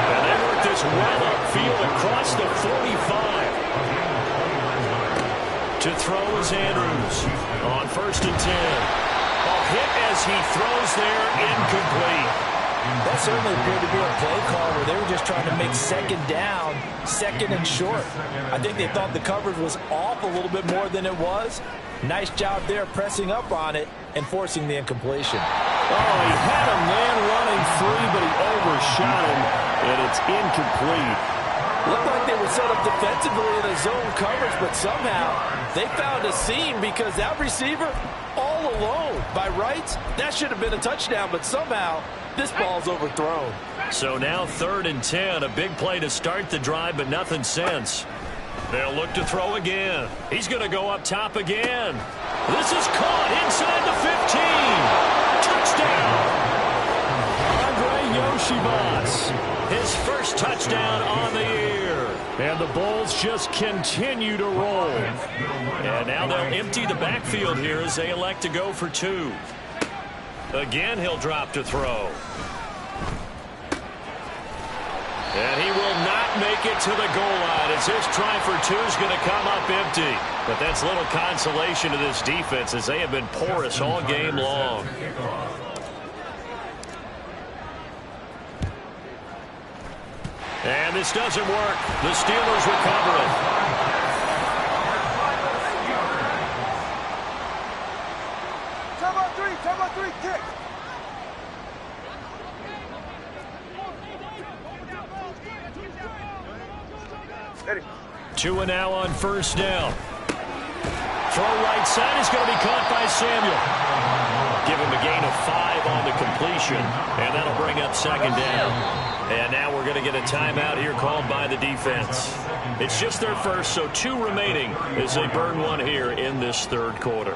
And they work this well upfield across the 45. To throw is Andrews on 1st and 10. A hit as he throws there, incomplete. That certainly appeared to be a play call where they were just trying to make 2nd down, 2nd and short. I think they thought the coverage was off a little bit more than it was. Nice job there pressing up on it and forcing the incompletion. Oh, he had a man running free, but he overshot him, and it's incomplete. Looked like they were set up defensively in a zone coverage, but somehow they found a seam because that receiver all alone. By rights, that should have been a touchdown, but somehow this ball's overthrown. So now 3rd and 10, a big play to start the drive, but nothing since. They'll look to throw again. He's going to go up top again. This is caught inside the 15. Touchdown! Andre Yoshibas, his first touchdown on the year. And the Bulls just continue to roll. And now they'll empty the backfield here as they elect to go for 2. Again, he'll drop to throw. And he will not make it to the goal line as his try for 2 is going to come up empty. But that's little consolation to this defense as they have been porous all game long. And this doesn't work. The Steelers recover it. Time on 3, kick. 2 and now on 1st down. Throw right side is going to be caught by Samuel. Give him a gain of 5 on the completion, and that'll bring up 2nd down. And now we're going to get a timeout here called by the defense. It's just their first, so 2 remaining as they burn 1 here in this 3rd quarter.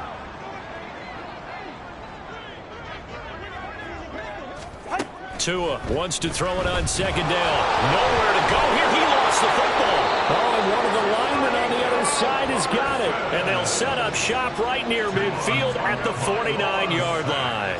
Tua wants to throw it on 2nd down. Nowhere to go here. He lost the football. Oh, and one of the linemen on the other side has got it. And they'll set up shop right near midfield at the 49-yard line.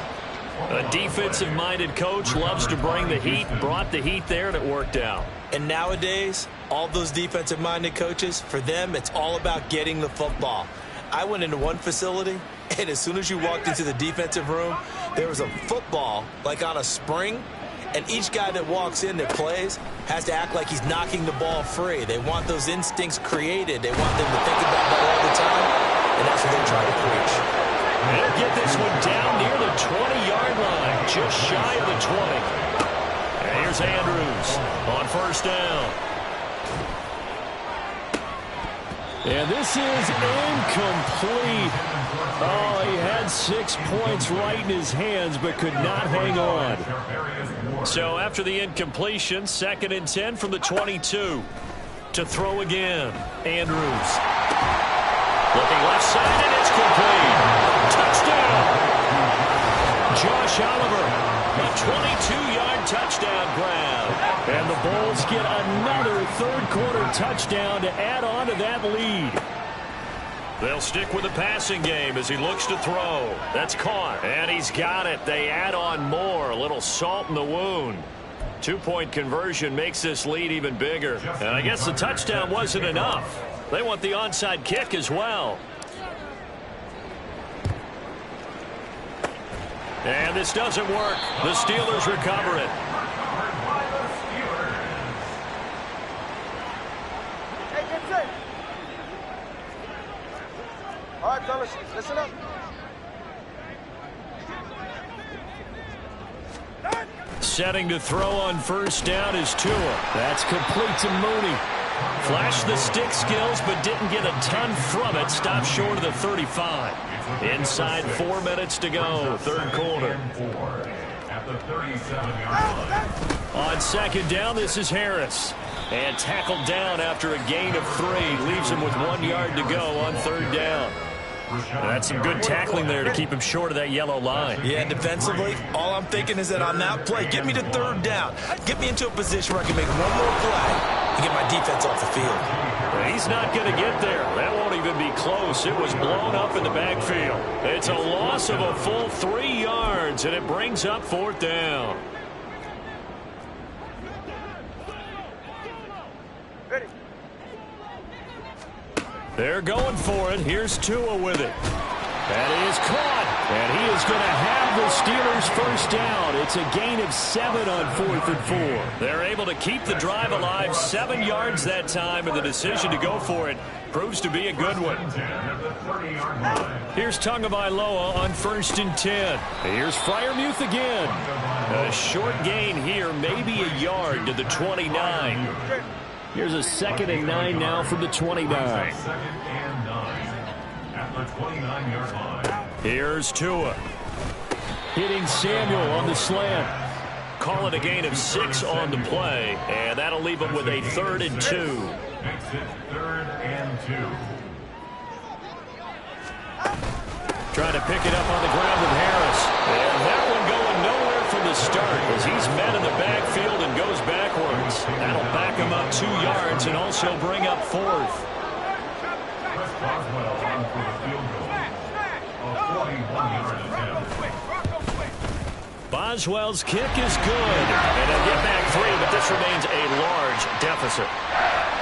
A defensive-minded coach loves to bring the heat, brought the heat there, and it worked out. And nowadays, all those defensive-minded coaches, for them, it's all about getting the football. I went into one facility, and as soon as you walked into the defensive room, there was a football, like on a spring, and each guy that walks in that plays has to act like he's knocking the ball free. They want those instincts created. They want them to think about that all the time, and that's what they try to preach. They'll get this one down near the 20-yard line, just shy of the 20. And here's Andrews on 1st down. And this is incomplete. Oh, he had 6 points right in his hands, but could not hang on. So after the incompletion, 2nd and 10 from the 22. To throw again, Andrews. Looking left side, and it's complete. Touchdown! Josh Oliver, a 22-yard touchdown grab. And the Bulls get another 3rd quarter touchdown to add on to that lead. They'll stick with the passing game as he looks to throw. That's caught, and he's got it. They add on more, a little salt in the wound. 2-point conversion makes this lead even bigger. And I guess the touchdown wasn't enough. They want the onside kick as well. And this doesn't work. The Steelers recover it. All right, fellas, listen up. Setting to throw on first down is Tua. That's complete to Mooney. Flashed the stick skills, but didn't get a ton from it. Stopped short of the 35. Inside 4 minutes to go, third quarter. At the 37-yard line. On second down, this is Harris. And tackled down after a gain of 3. Leaves him with 1 yard to go on third down. That's some good tackling there to keep him short of that yellow line. Yeah, defensively, all I'm thinking is that on that play, get me to third down. Get me into a position where I can make one more play and get my defense off the field. He's not going to get there. That won't even be close. It was blown up in the backfield. It's a loss of a full 3 yards, and it brings up fourth down. They're going for it. Here's Tua with it. That is caught. And he is going to have the Steelers first down. It's a gain of 7 on 4th and 4. They're able to keep the drive alive. 7 yards that time, and the decision to go for it proves to be a good one. Here's Tagovailoa on 1st and 10. Here's Freiermuth again. A short gain here, maybe a yard to the 29. Here's a 2nd and 9 now from the 29. 2nd and 9 at the 29-yard line. Here's Tua. Hitting Samuel on the slant. Call it a gain of 6 on the play, and that'll leave him with a 3rd and 2. Makes it 3rd and 2. Trying to pick it up on the ground with Harris. And that one going nowhere from the start as he's met in the backfield and goes backwards. That'll back him up 2 yards and also bring up 4th. Chris Boswell on for the field goal. A 41-yard attempt. Boswell's kick is good. And they'll get back 3, but this remains a large deficit.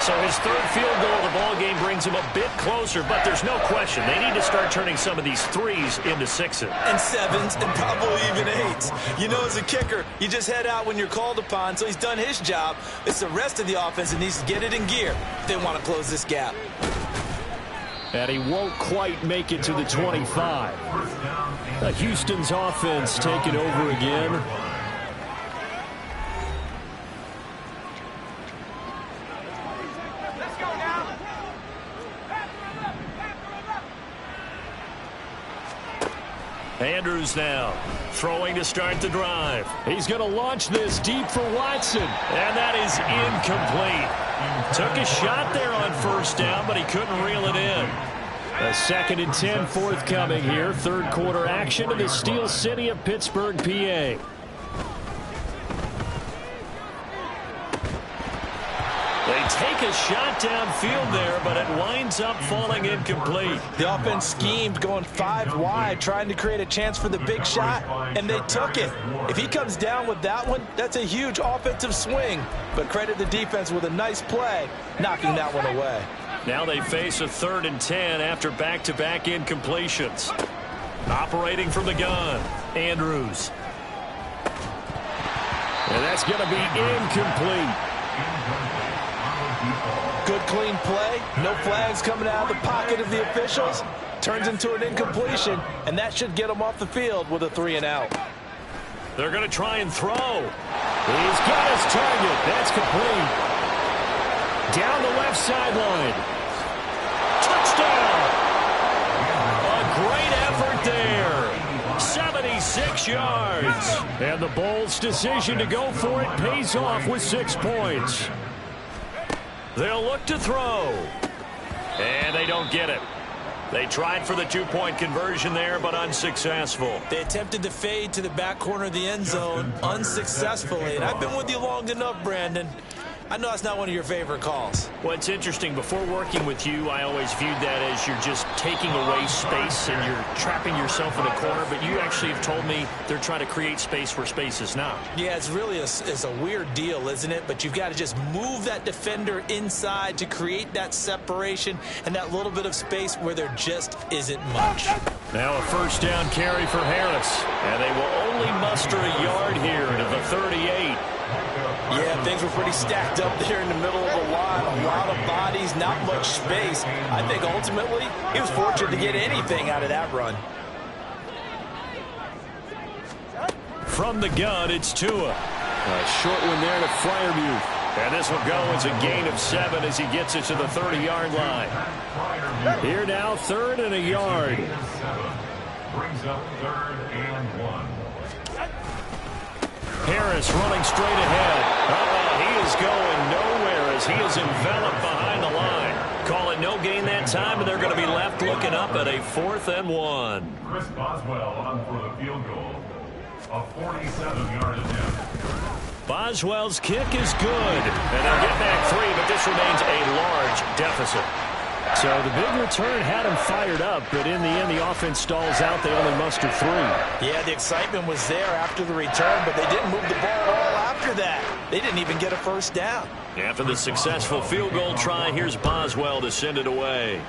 So his 3rd field goal of the ball game brings him a bit closer, but there's no question they need to start turning some of these 3s into 6s. And 7s and probably even 8s. You know, as a kicker, you just head out when you're called upon, so he's done his job. It's the rest of the offense that needs to get it in gear if they want to close this gap. And he won't quite make it to the 25. Houston's offense taking over again. Andrews now throwing to start the drive. He's going to launch this deep for Watson. And that is incomplete. Took a shot there on first down, but he couldn't reel it in. A 2nd and 10 forthcoming here. Third quarter action in the Steel City of Pittsburgh, PA. They take a shot downfield there, but it winds up falling incomplete. The offense schemed going 5 wide, trying to create a chance for the big shot, and they took it. If he comes down with that one, that's a huge offensive swing. But credit the defense with a nice play, knocking that one away. Now they face a 3rd and 10 after back-to-back incompletions. Operating from the gun, Andrews. And that's going to be incomplete. Good clean play, no flags coming out of the pocket of the officials. Turns into an incompletion, and that should get him off the field with a 3 and out. They're going to try and throw. He's got his target. That's complete. Down the left sideline. Touchdown! A great effort there. 76 yards. And the Bulls' decision to go for it pays off with 6 points. They'll look to throw. And they don't get it. They tried for the 2-point conversion there, but unsuccessful. They attempted to fade to the back corner of the end zone unsuccessfully. And I've been with you long enough, Brandon. I know that's not one of your favorite calls. Well, it's interesting. Before working with you, I always viewed that as you're just taking away space and you're trapping yourself in a corner. But you actually have told me they're trying to create space where space is not. Yeah, it's really it's a weird deal, isn't it? But you've got to just move that defender inside to create that separation and that little bit of space where there just isn't much. Now a first down carry for Harris. And they will only muster a yard here to the 38. Yeah, things were pretty stacked up there in the middle of the line. A lot of bodies, not much space. I think ultimately he was fortunate to get anything out of that run. From the gun, it's Tua. A short one there to Freiermuth. And this will go as a gain of 7 as he gets it to the 30-yard line. Here now, 3rd and a yard. Brings up 3rd and 1. Harris running straight ahead. He is going nowhere as he is enveloped behind the line. Call it no gain that time, and they're going to be left looking up at a 4th and 1. Chris Boswell on for the field goal. A 47-yard attempt. Boswell's kick is good. And they'll get back 3, but this remains a large deficit. So the big return had him fired up, but in the end, the offense stalls out. They only muster 3. Yeah, the excitement was there after the return, but they didn't move the ball at all after that. They didn't even get a first down. After the successful field goal try, here's Boswell to send it away.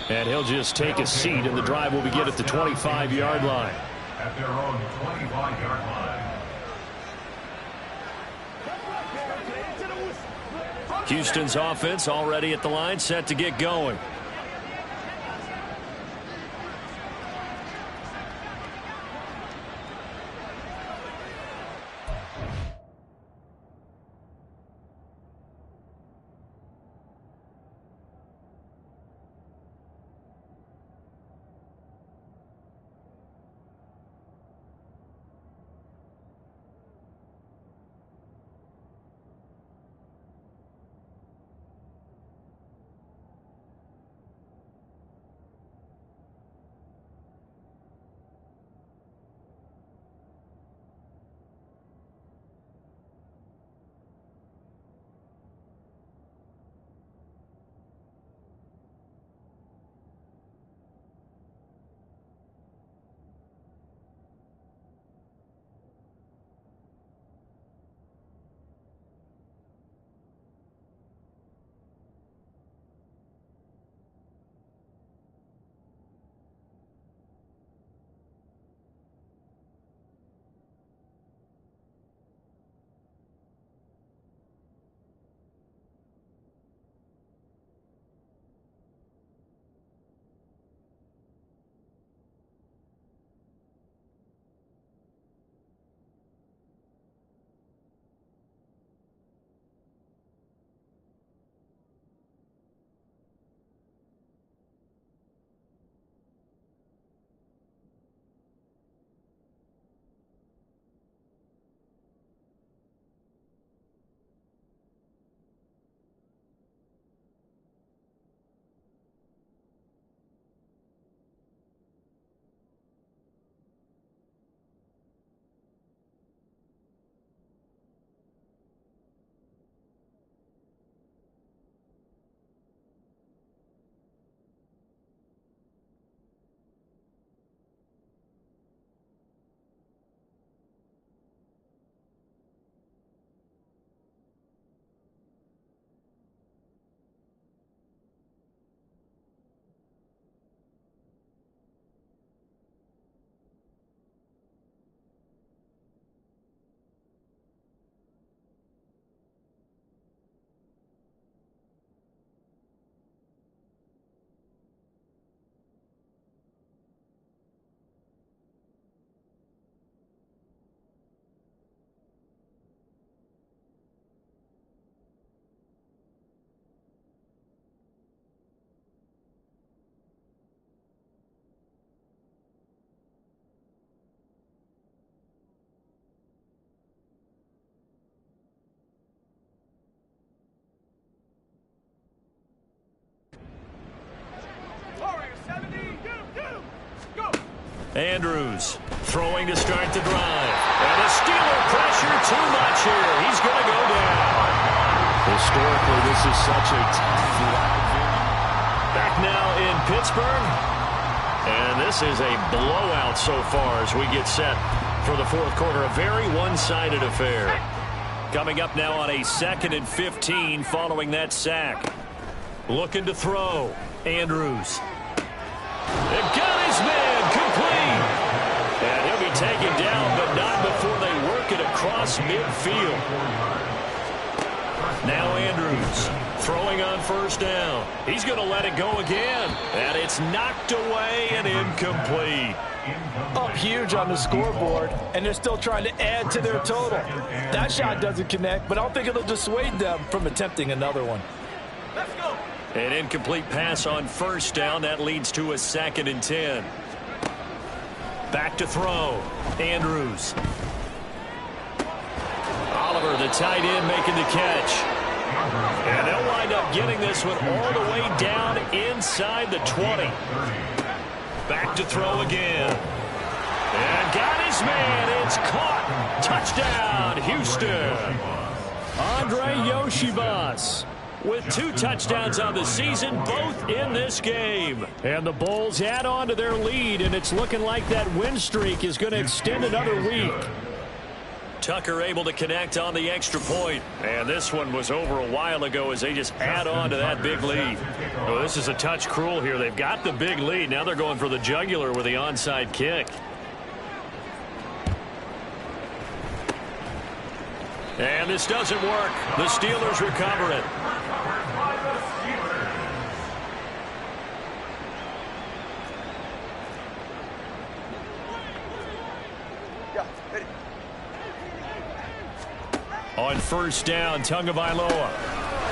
And he'll just take a seat, and the drive will begin at the 25-yard line. At their own 25-yard line. Houston's offense already at the line, set to get going. Andrews throwing to start the drive. And the Steeler pressure too much here. He's going to go down. Historically, this is such a tough ride. Back now in Pittsburgh. And this is a blowout so far as we get set for the fourth quarter. A very one-sided affair. Coming up now on a 2nd and 15 following that sack. Looking to throw. Andrews. And got his man complete. And he'll be taken down, but not before they work it across midfield. Now Andrews throwing on first down. He's going to let it go again. And it's knocked away and incomplete. Up huge on the scoreboard, and they're still trying to add to their total. That shot doesn't connect, but I don't think it'll dissuade them from attempting another one. Let's go. An incomplete pass on first down. That leads to a 2nd and 10. Back to throw. Andrews. Oliver, the tight end, making the catch. And they'll wind up getting this one all the way down inside the 20. Back to throw again. And got his man. It's caught. Touchdown, Houston. Andre Yoshibas with 2 touchdowns on the season, both in this game. And the Bulls add on to their lead, and it's looking like that win streak is going to extend another week. Tucker able to connect on the extra point. And this one was over a while ago as they just add on to that big lead. Oh, this is a touch cruel here. They've got the big lead. Now they're going for the jugular with the onside kick. And this doesn't work. The Steelers recover it. On first down, Tagovailoa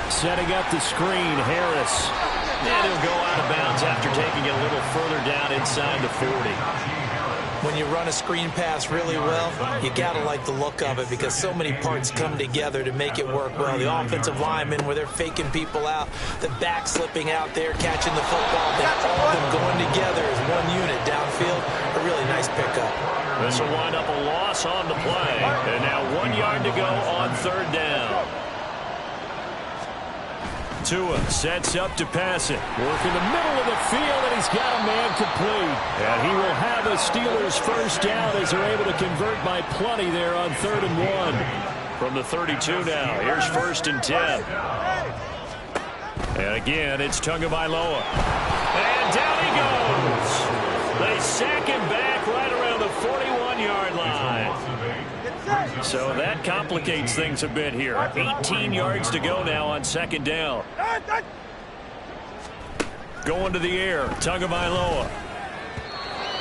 setting up the screen. Harris. And he'll go out of bounds after taking it a little further down inside the 40. When you run a screen pass really well, you got to like the look of it because so many parts come together to make it work well. The offensive linemen, where they're faking people out, the back slipping out there, catching the football, all of them going together as one unit downfield. A really nice pickup. This will wind up a loss on the play. And now 1 yard to go on third down. Tua sets up to pass it. Work in the middle of the field, and he's got a man complete. And he will have a Steelers first down as they're able to convert by plenty there on 3rd and 1. From the 32 now, here's 1st and 10. And again, it's Tagovailoa. And down he goes. They sack him back right around the 41-yard line. So that complicates things a bit here. 18 yards to go now on 2nd down. Going to the air, Tagovailoa.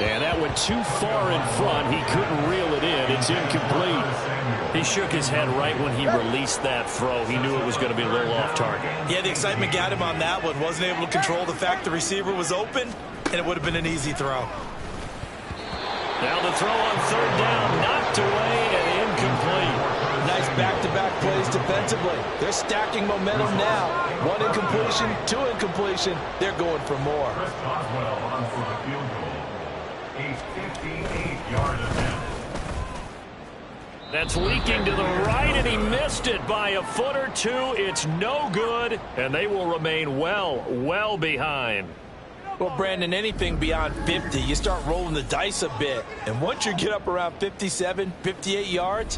And that went too far in front. He couldn't reel it in. It's incomplete. He shook his head right when he released that throw. He knew it was going to be a little off target. Yeah, the excitement got him on that one. Wasn't able to control the fact the receiver was open, and it would have been an easy throw. Now the throw on 3rd down, knocked away and incomplete. Nice back-to-back plays defensively. They're stacking momentum now. 1 incompletion, 2 incompletion. They're going for more. A 58-yard attempt. That's leaking to the right, and he missed it by a foot or two. It's no good, and they will remain well behind. Well, Brandon, anything beyond 50, you start rolling the dice a bit. And once you get up around 57, 58 yards,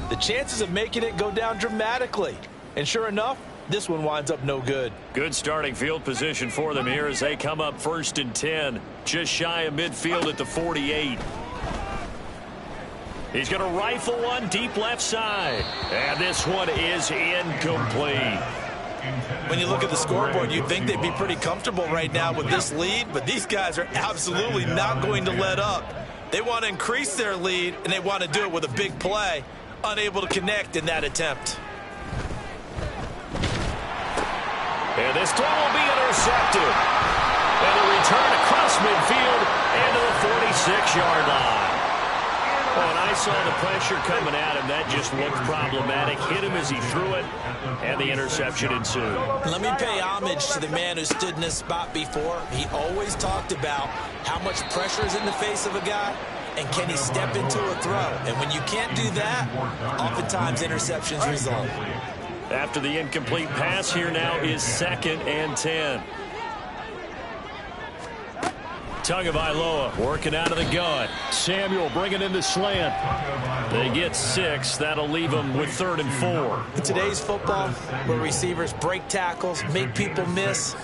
the chances of making it go down dramatically. And sure enough, this one winds up no good. Good starting field position for them here as they come up 1st and 10. Just shy of midfield at the 48. He's going to rifle one deep left side. And this one is incomplete. When you look at the scoreboard, you'd think they'd be pretty comfortable right now with this lead, but these guys are absolutely not going to let up. They want to increase their lead, and they want to do it with a big play. Unable to connect in that attempt. And this throw will be intercepted. And a return across midfield and to the 46-yard line. Oh, and I saw the pressure coming at him. That just looked problematic. Hit him as he threw it, and the interception ensued. Let me pay homage to the man who stood in this spot before. He always talked about how much pressure is in the face of a guy, and can he step into a throw. And when you can't do that, oftentimes interceptions result. After the incomplete pass, here now is 2nd and 10. Tagovailoa working out of the gun. Samuel bringing in the slant. They get 6. That'll leave them with 3rd and 4. In today's football, where receivers break tackles, make people miss,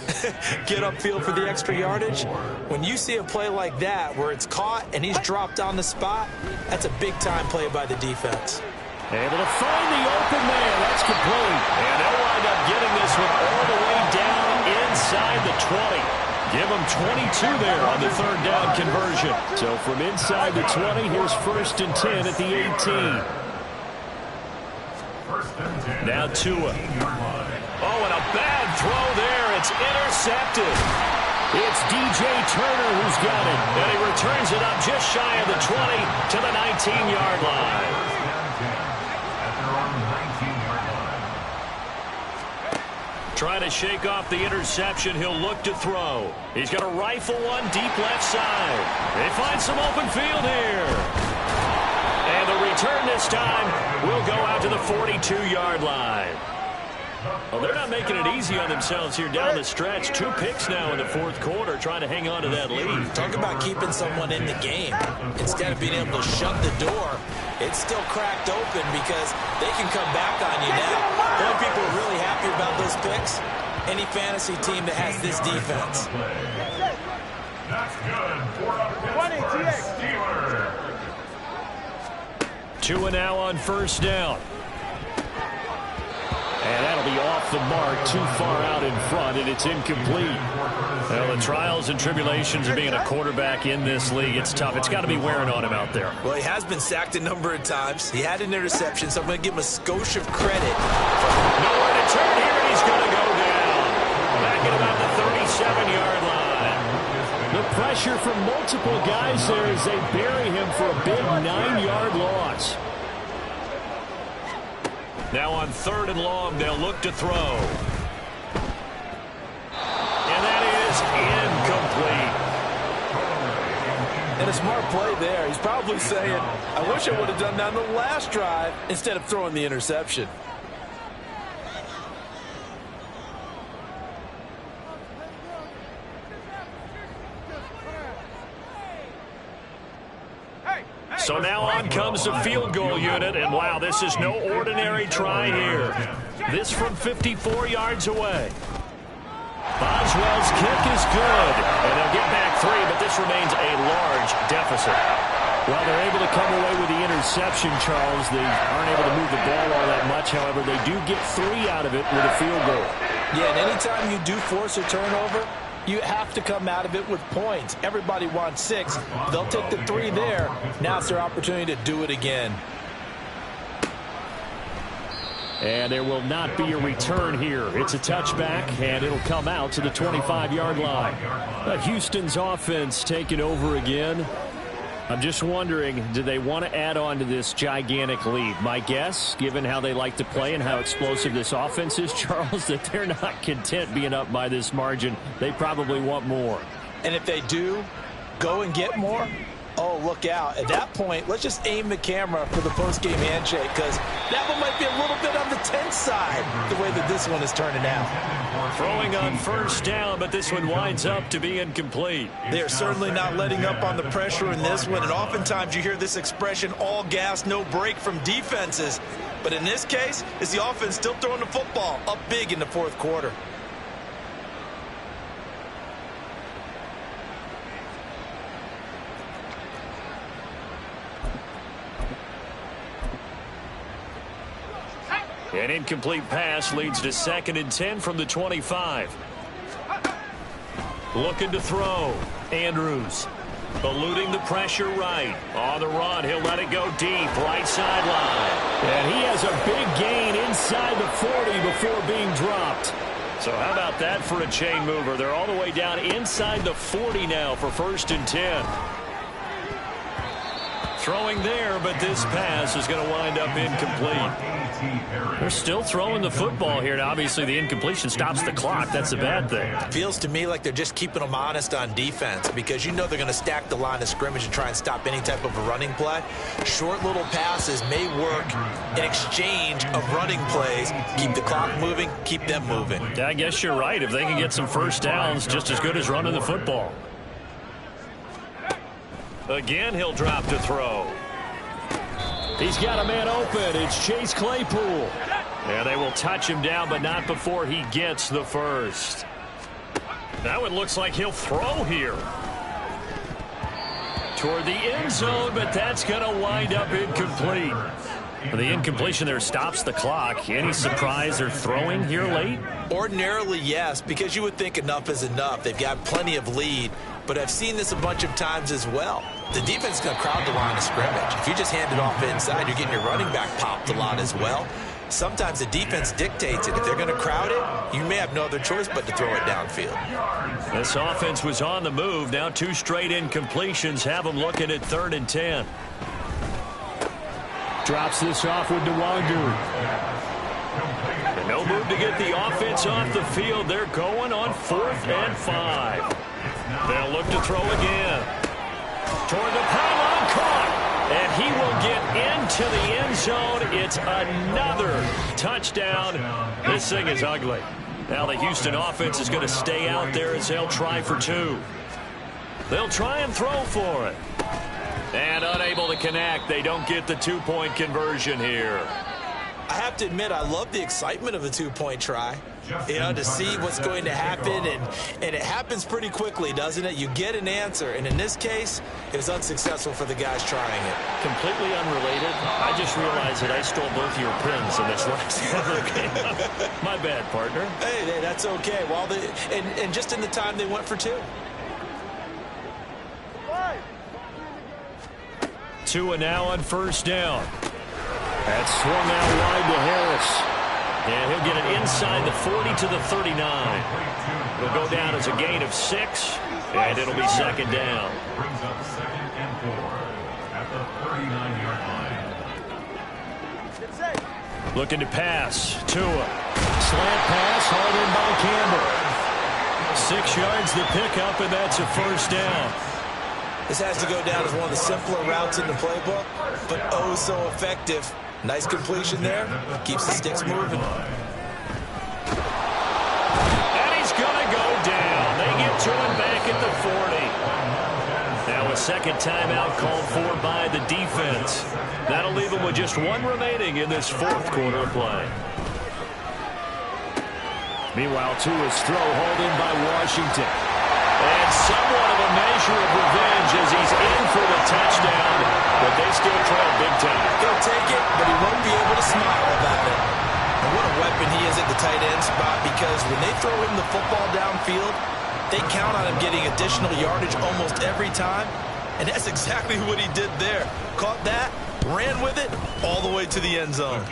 get upfield for the extra yardage, when you see a play like that where it's caught and he's dropped on the spot, that's a big-time play by the defense. Able to find the open man. That's complete. And they'll wind up getting this one all the way down inside the 20. Give them 22 there on the 3rd down conversion. So from inside the 20, here's 1st and 10 at the 18. Now Tua. Oh, and a bad throw there. It's intercepted. It's DJ Turner who's got it. And he returns it up just shy of the 20 to the 19-yard line. Trying to shake off the interception. He'll look to throw. He's going to rifle one deep left side. They find some open field here. And the return this time will go out to the 42-yard line. Well, they're not making it easy on themselves here down the stretch. 2 picks now in the 4th quarter, trying to hang on to that lead. Talk about keeping someone in the game. Instead of being able to shut the door, it's still cracked open because they can come back on you now. The only people who are really happy about those picks, any fantasy team that has this defense. That's good for a Pittsburgh Steelers. Tua now on 1st down. And that'll be off the mark, too far out in front, and it's incomplete. Well, the trials and tribulations of being a quarterback in this league, it's tough. It's got to be wearing on him out there. Well, he has been sacked a number of times. He had an interception, so I'm going to give him a skosh of credit. Nowhere to turn here, and he's going to go down. Back at about the 37-yard line. The pressure from multiple guys there as they bury him for a big 9-yard loss. Now on 3rd and long, they'll look to throw. And that is incomplete. And a smart play there. He's probably saying, I wish I would have done that on the last drive instead of throwing the interception. So now on comes the field goal unit, and wow, this is no ordinary try here. This from 54 yards away. Boswell's kick is good, and they'll get back 3, but this remains a large deficit. Well, they're able to come away with the interception, Charles. They aren't able to move the ball all that much. However, they do get 3 out of it with a field goal. Yeah, and anytime you do force a turnover, you have to come out of it with points. Everybody wants 6. They'll take the 3 there. Now it's their opportunity to do it again. And there will not be a return here. It's a touchback, and it'll come out to the 25-yard line. Houston's offense taking over again. I'm just wondering, do they want to add on to this gigantic lead? My guess, given how they like to play and how explosive this offense is, Charles, that they're not content being up by this margin. They probably want more. And if they do go and get more, oh, look out. At that point, let's just aim the camera for the post-game handshake, because that one might be a little bit on the tense side, the way that this one is turning out. Throwing on 1st down, but this one winds up to be incomplete. They are certainly not letting up on the pressure in this one, and oftentimes you hear this expression, all gas, no break from defenses. But in this case, it's the offense still throwing the football up big in the 4th quarter. An incomplete pass leads to 2nd and 10 from the 25. Looking to throw. Andrews eluding the pressure right. On the run, he'll let it go deep. Right sideline. And he has a big gain inside the 40 before being dropped. So how about that for a chain mover? They're all the way down inside the 40 now for 1st and 10. Throwing there, but this pass is going to wind up incomplete. They're still throwing the football here, and obviously the incompletion stops the clock. That's a bad thing. Feels to me like they're just keeping them honest on defense because you know they're going to stack the line of scrimmage and try and stop any type of a running play. Short little passes may work in exchange of running plays. Keep the clock moving, keep them moving. Yeah, I guess you're right. If they can get some first downs, just as good as running the football. Again, he'll drop to throw. He's got a man open. It's Chase Claypool. Yeah, they will touch him down, but not before he gets the first. Now it looks like he'll throw here. Toward the end zone, but that's going to wind up incomplete. The incompletion there stops the clock. Any surprise they're throwing here late? Ordinarily, yes, because you would think enough is enough. They've got plenty of lead, but I've seen this a bunch of times as well. The defense is going to crowd the line of scrimmage. If you just hand it off inside, you're getting your running back popped a lot as well. Sometimes the defense dictates it. If they're going to crowd it, you may have no other choice but to throw it downfield. This offense was on the move. Now 2 straight incompletions have them looking at 3rd and 10. Drops this off with Nwangu. No move to get the offense off the field. They're going on 4th and 5. They'll look to throw again. Toward the pylon, caught. And he will get into the end zone. It's another touchdown. This thing is ugly. Now the Houston offense is going to stay out there as they'll try for 2. They'll try and throw for it. And unable to connect. They don't get the 2-point conversion here. I have to admit, I love the excitement of a 2-point try. You know, to see what's going to happen, and it happens pretty quickly, doesn't it? You get an answer, and in this case, it was unsuccessful for the guys trying it. Completely unrelated. I just realized that I stole both of your pins in this last game. My bad, partner. Hey, that's okay. Well, and just in the time they went for 2. Tua now on 1st down. That's swung out wide to Harris. And he'll get it inside the 40 to the 39. It'll go down as a gain of 6, and it'll be 2nd down. Brings up 2nd and 4 at the 39-yard line. Looking to pass. Tua. Slant pass, hauled in by Campbell. 6 yards the pickup, and that's a 1st down. This has to go down as one of the simpler routes in the playbook, but oh so effective. Nice completion there. Keeps the sticks moving. And he's going to go down. They get to him back at the 40. Now a 2nd timeout called for by the defense. That'll leave them with just 1 remaining in this 4th quarter of play. Meanwhile, Tua's throw hauled in by Washington. And somewhat of a measure of revenge as he's in for the touchdown, but they still trail big time. He'll take it, but he won't be able to smile about it. And what a weapon he is at the tight end spot, because when they throw him the football downfield, they count on him getting additional yardage almost every time. And that's exactly what he did there. Caught that, ran with it, all the way to the end zone.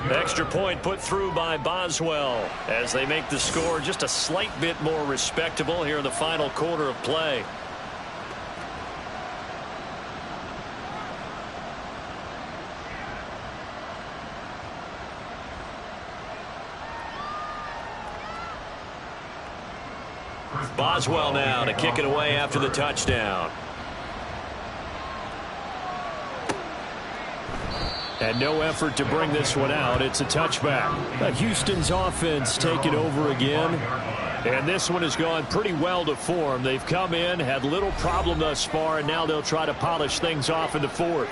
Extra point put through by Boswell as they make the score just a slight bit more respectable here in the final quarter of play. Boswell now to kick it away after the touchdown. And no effort to bring this one out. It's a touchback. Houston's offense taking over again. And this one has gone pretty well to form. They've come in, had little problem thus far, and now they'll try to polish things off in the 4th.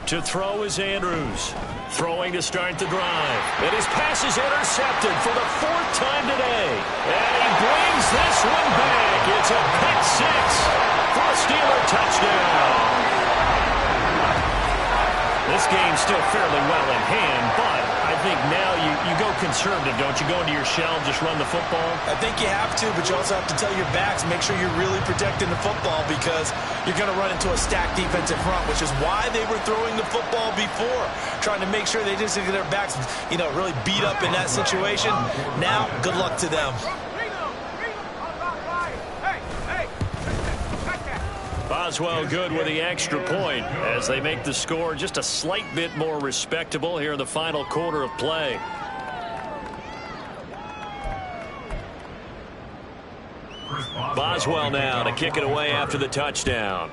To throw is Andrews. Throwing to start the drive. And his pass is intercepted for the 4th time today. And he brings this one back. It's a pick 6 for a Steeler touchdown. This game's still fairly well in hand, but I think now you go conservative, don't you? Go into your shell and just run the football? I think you have to, but you also have to tell your backs, make sure you're really protecting the football because you're going to run into a stacked defensive front, which is why they were throwing the football before, trying to make sure they just get their backs, really beat up in that situation. Now, good luck to them. Boswell good with the extra point as they make the score just a slight bit more respectable here in the final quarter of play. Boswell now to kick it away after the touchdown.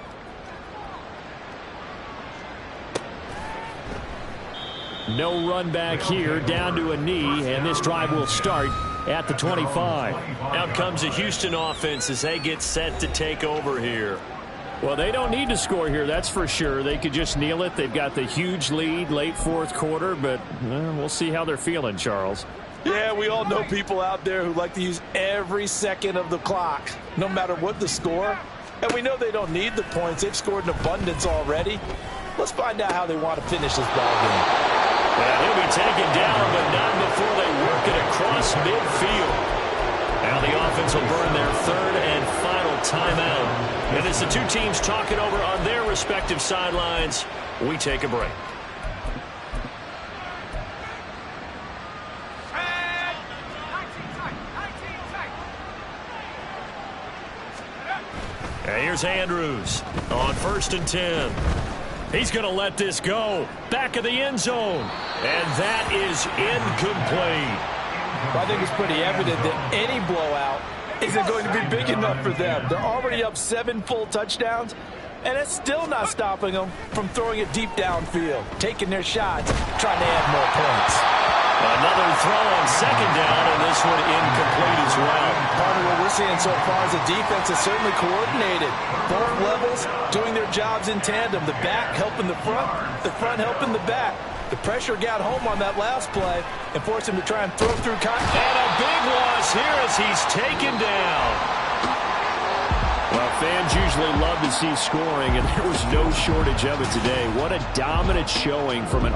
No run back here, down to a knee, and this drive will start at the 25. Out comes the Houston offense as they get set to take over here. Well, they don't need to score here, that's for sure. They could just kneel it. They've got the huge lead late fourth quarter, but we'll see how they're feeling, Charles. Yeah, we all know people out there who like to use every second of the clock, no matter what the score. And we know they don't need the points. They've scored in abundance already. Let's find out how they want to finish this ball game. Well, he'll be taken down, but not before they work it across midfield. Now the offense will burn their third and final timeout. And as the two teams talk it over on their respective sidelines, we take a break. And here's Andrews on 1st and 10. He's going to let this go. Back of the end zone. And that is incomplete. Well, I think it's pretty evident that any blowout isn't going to be big enough for them. They're already up 7 full touchdowns, and it's still not stopping them from throwing it deep downfield, taking their shots, trying to add more points. Another throw on 2nd down, and this one incomplete as well. Part of what we're seeing so far is the defense is certainly coordinated. Both levels doing their jobs in tandem. The back helping the front helping the back. The pressure got home on that last play and forced him to try and throw through contact. And a big loss here as he's taken down. Well, fans usually love to see scoring, and there was no shortage of it today. What a dominant showing from an